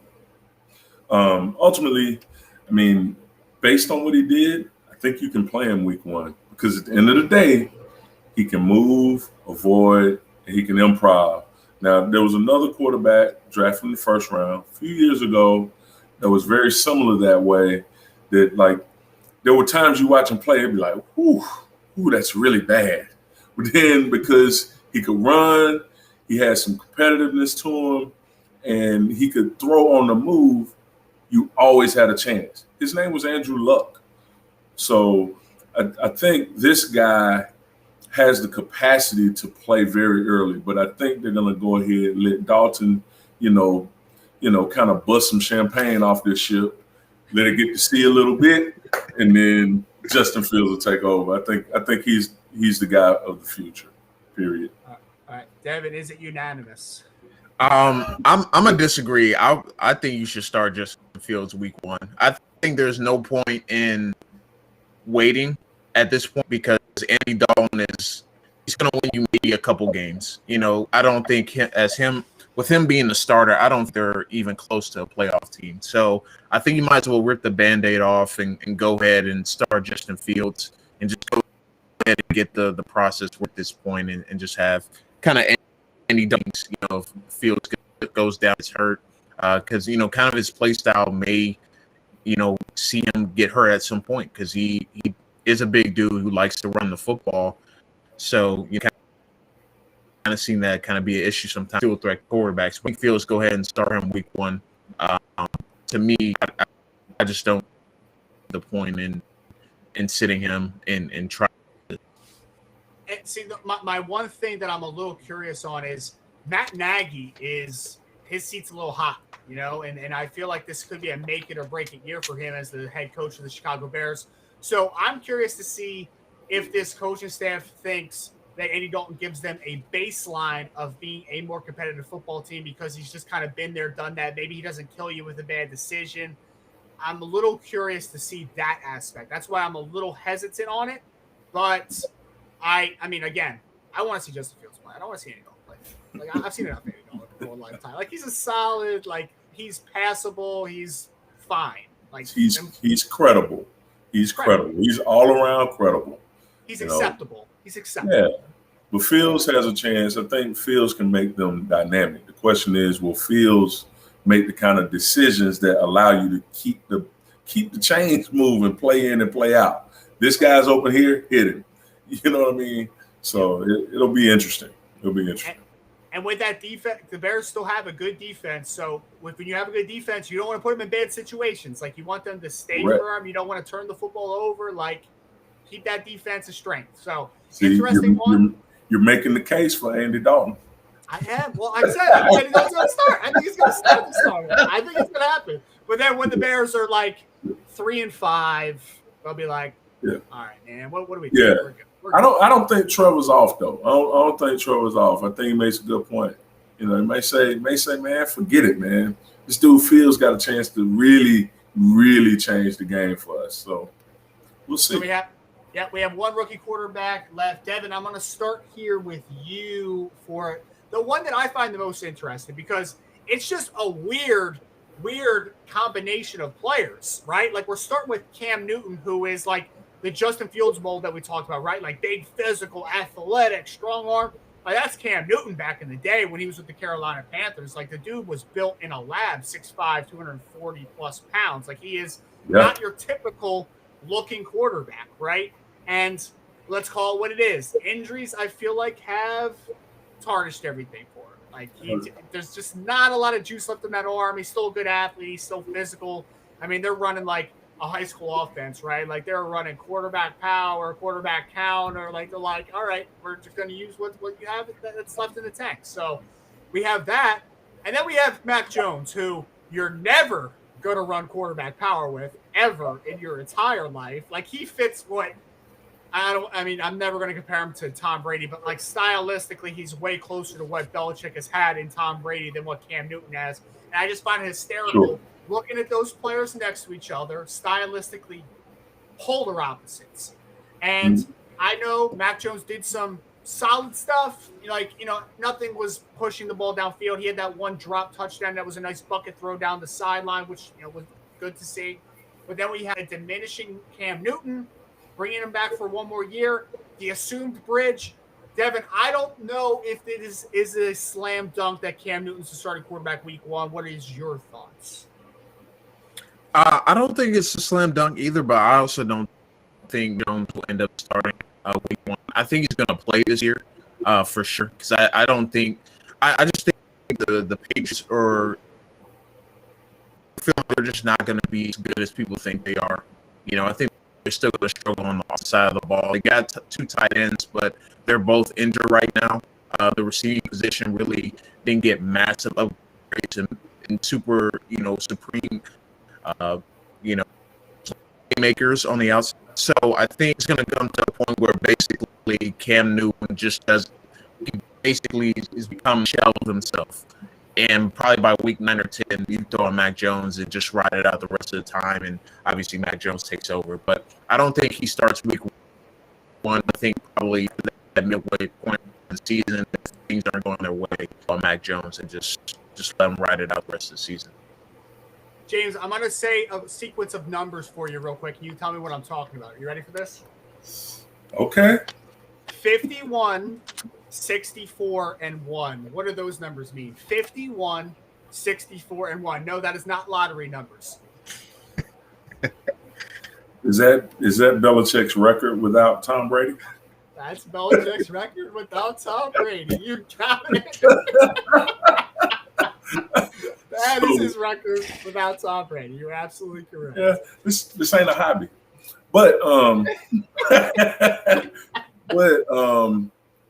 Ultimately, I mean, based on what he did, I think you can play him week 1 because at the end of the day, he can move, avoid, and he can improv. Now, there was another quarterback drafted in the first round a few years ago that was very similar that way, that, like, there were times you watch him play, it'd be like, ooh, that's really bad. But then because he could run, he had some competitiveness to him, and he could throw on the move, you always had a chance. His name was Andrew Luck. So I think this guy has the capacity to play very early, but I think they're going to go ahead and let Dalton, kind of bust some champagne off this ship, let it get to see a little bit, and then Justin Fields will take over. I think he's the guy of the future. Period. All right, Devin, is it unanimous? I'm gonna disagree. I think you should start Justin Fields week 1. I think there's no point in waiting at this point because Andy Dalton he's gonna win you maybe a couple games. I don't think with him being the starter, I don't think they're even close to a playoff team. So I think you might as well rip the Band-Aid off and go ahead and start Justin Fields and just go ahead and get the process at this point and just have kind of Andy Dalton's, Fields goes down, it's hurt because, kind of his play style may, see him get hurt at some point because he is a big dude who likes to run the football. So you kind of seen that kind of be an issue sometimes with threat quarterbacks. When Fields, go ahead and start him week 1. To me, I just don't see the point in sitting him and trying. And see, my one thing that I'm a little curious on is Matt Nagy his seat's a little hot, and I feel like this could be a make it or break it year for him as the head coach of the Chicago Bears. So I'm curious to see if this coaching staff thinks that Andy Dalton gives them a baseline of being a more competitive football team because he's just kind of been there, done that. Maybe he doesn't kill you with a bad decision. I'm a little curious to see that aspect. That's why I'm a little hesitant on it. But I mean, again, I want to see Justin Fields play. I don't want to see Andy Dalton play. Like, I've seen enough Andy Dalton for a lifetime. Like, he's a solid, like, he's passable. He's fine. Like, he's credible. He's credible. He's all around credible. He's acceptable. He's acceptable. Yeah. But Fields has a chance. I think Fields can make them dynamic. The question is, will Fields make the kind of decisions that allow you to keep the chains moving, play in and play out? This guy's open here, hit him. You know what I mean? So it'll be interesting. It'll be interesting. And with that defense, the Bears still have a good defense. So when you have a good defense, you don't want to put them in bad situations. Like, you want them to stay firm. You don't want to turn the football over. Like, keep that defensive strength. So, interesting one. You're making the case for Andy Dalton. I am. Well, I said Andy Dalton's going to start. I think he's going to start the start. I think it's going to happen. But then when the Bears are like 3-5, they'll be like, all right, man, what do we do? Yeah. We're good. I don't think Trevor's off though. I don't think Trevor's off. I think he makes a good point. You know, it may say, man, forget it, man. This dude Fields got a chance to really, really change the game for us. So we'll see. So we have one rookie quarterback left. Devin, I'm going to start here with you for the one that I find the most interesting because it's just a weird combination of players, right? Like we're starting with Cam Newton, who is like the Justin Fields mold that we talked about, right? Like big, physical, athletic, strong arm. Like that's Cam Newton back in the day when he was with the Carolina Panthers. Like the dude was built in a lab, 6'5", 240 plus pounds. Like he is not your typical looking quarterback, right? And let's call it what it is. Injuries, I feel like, have tarnished everything for him. Like there's just not a lot of juice left in that arm. He's still a good athlete. He's still physical. I mean, they're running like a high school offense, right? Like they're running quarterback power, quarterback counter. Like they're like, all right, we're just going to use what you have that's left in the tank. So we have that. And then we have Mac Jones, who you're never going to run quarterback power with ever in your entire life. Like he fits what I'm never going to compare him to Tom Brady, but like stylistically, he's way closer to what Belichick has had in Tom Brady than what Cam Newton has. And I just find it hysterical looking at those players next to each other, stylistically polar opposites. And I know Mac Jones did some solid stuff. Like, nothing was pushing the ball downfield. He had that one drop touchdown that was a nice bucket throw down the sideline, which was good to see. But then we had a diminishing Cam Newton, bringing him back for one more year. The assumed bridge. Devin, I don't know if it is a slam dunk that Cam Newton's the starting quarterback week one. What is your thoughts? I don't think it's a slam dunk either, but I also don't think Jones will end up starting week one. I think he's going to play this year for sure because I don't think – I just think the Patriots feel like they're just not going to be as good as people think they are. I think they're still going to struggle on the offside of the ball. They got two tight ends, but they're both injured right now. The receiving position really didn't get massive upgrades and super, supreme, makers on the outside. So I think it's going to come to a point where basically Cam Newton is becoming a shell of himself. And probably by week 9 or 10, you throw on Mac Jones and just ride it out the rest of the time. And obviously Mac Jones takes over. But I don't think he starts week one. I think probably that midway point of the season, if things aren't going their way on Mac Jones and just let him ride it out the rest of the season. James, I'm going to say a sequence of numbers for you real quick. You tell me what I'm talking about. Are you ready for this? Okay. 51, 64, and 1. What do those numbers mean? 51, 64, and 1. No, that is not lottery numbers. Is that Belichick's record without Tom Brady? That's Belichick's record without Tom Brady. You got it. That is his record without Tom Brady. You're absolutely correct. Yeah, this ain't a hobby. But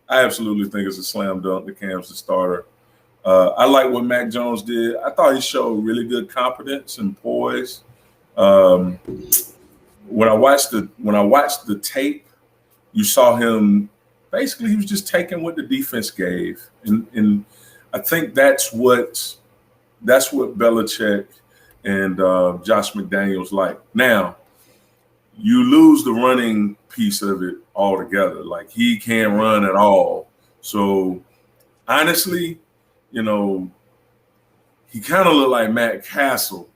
I absolutely think it's a slam dunk that Cam's the starter. I like what Mac Jones did. I thought he showed really good competence and poise. When I watched the tape, you saw him basically he was just taking what the defense gave, and I think that's what Belichick and Josh McDaniels like. Now, you lose the running piece of it altogether. Like he can't run at all. So honestly, he kind of looked like Matt Castle.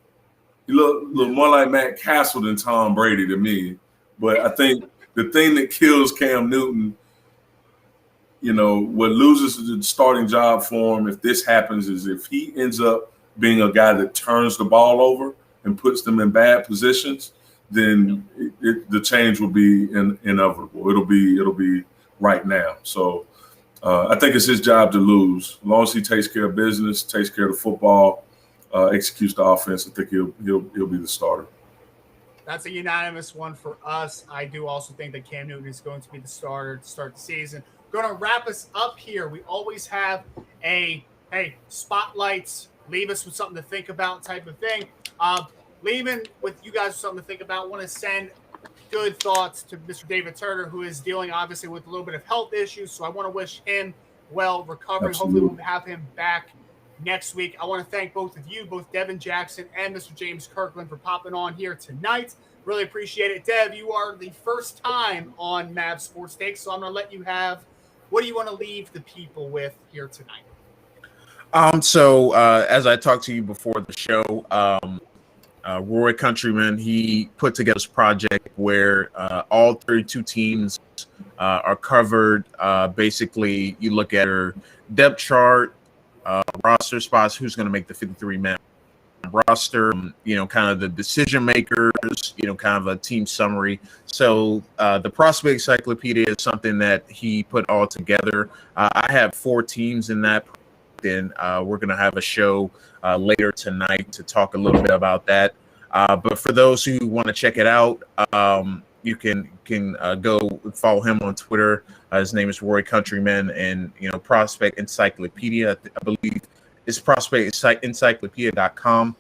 He looked more like Matt Castle than Tom Brady to me. But I think the thing that kills Cam Newton, what loses the starting job for him if this happens is if he ends up being a guy that turns the ball over and puts them in bad positions, then the change will be inevitable. It'll be right now. So I think it's his job to lose. As long as he takes care of business, takes care of the football, executes the offense, I think he'll be the starter. That's a unanimous one for us. I do also think that Cam Newton is going to be the starter to start the season. Going to wrap us up here. We always have a spotlights, leave us with something to think about type of thing. Leaving with you guys with something to think about, I want to send good thoughts to Mr. David Turner, who is dealing obviously with a little bit of health issues. So I want to wish him well, recovering. Absolutely. Hopefully we'll have him back next week. I want to thank both of you, both Devin Jackson and Mr. James Kirkland, for popping on here tonight. Really appreciate it. Dev, you are the first time on Mavs Sports Takes, so I'm going to let you have what do you want to leave the people with here tonight? So as I talked to you before the show, Roy Countryman, he put together this project where all 32 teams are covered. Basically, you look at her depth chart, roster spots, who's going to make the 53-man roster, kind of the decision makers, kind of a team summary. So the Prospect Encyclopedia is something that he put all together. I have 4 teams in that. Then we're going to have a show later tonight to talk a little bit about that. But for those who want to check it out, you can go follow him on Twitter. His name is Roy Countryman, and Prospect Encyclopedia. I believe it's prospectencyclopedia.com.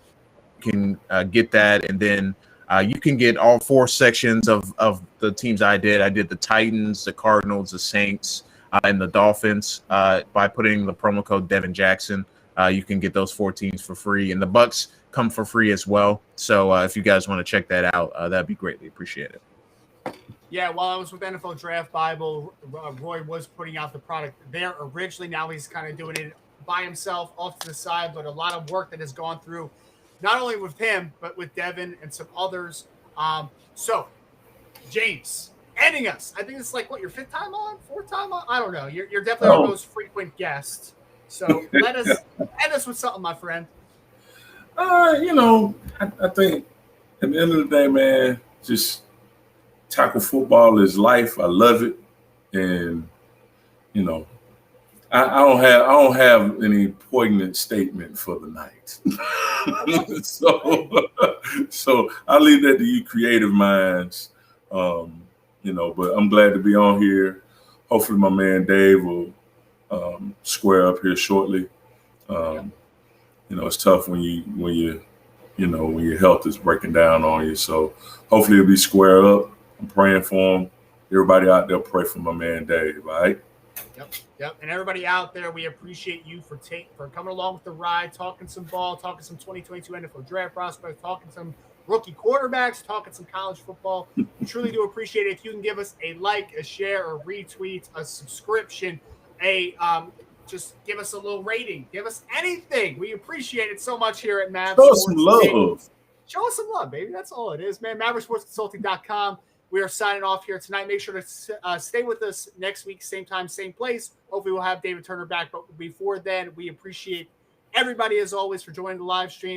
You can get that, and then you can get all 4 sections of the teams I did. I did the Titans, the Cardinals, the Saints, and the Dolphins. By putting the promo code Devin Jackson, you can get those 4 teams for free, and the Bucks come for free as well. So if you guys want to check that out, that'd be greatly appreciated. Yeah, while I was with NFL Draft Bible, Roy was putting out the product there originally. Now he's kind of doing it by himself off to the side, but a lot of work that has gone through, not only with him, but with Devin and some others. So, James, ending us. I think it's like, what, your 5th time on? 4th time on? I don't know. You're definitely our most frequent guest. So let us end us with something, my friend. I think at the end of the day, man, just tackle football is life. I love it. And, I don't have any poignant statement for the night. So I'll leave that to you creative minds. But I'm glad to be on here. Hopefully my man Dave will square up here shortly. It's tough when your health is breaking down on you. So hopefully it'll be square up. I'm praying for him. Everybody out there, pray for my man Dave. All right. Yep. And everybody out there, we appreciate you for coming along with the ride, talking some ball, talking some 2022 NFL draft prospects, talking some rookie quarterbacks, talking some college football. We truly do appreciate it. If you can give us a like, a share, a retweet, a subscription, just give us a little rating. Give us anything. We appreciate it so much here at Mavs. Show us some love. Show us some love, baby. That's all it is, man. MaverickSportsConsulting.com. We are signing off here tonight. Make sure to stay with us next week, same time, same place. Hopefully we'll have David Turner back. But before then, we appreciate everybody, as always, for joining the live stream.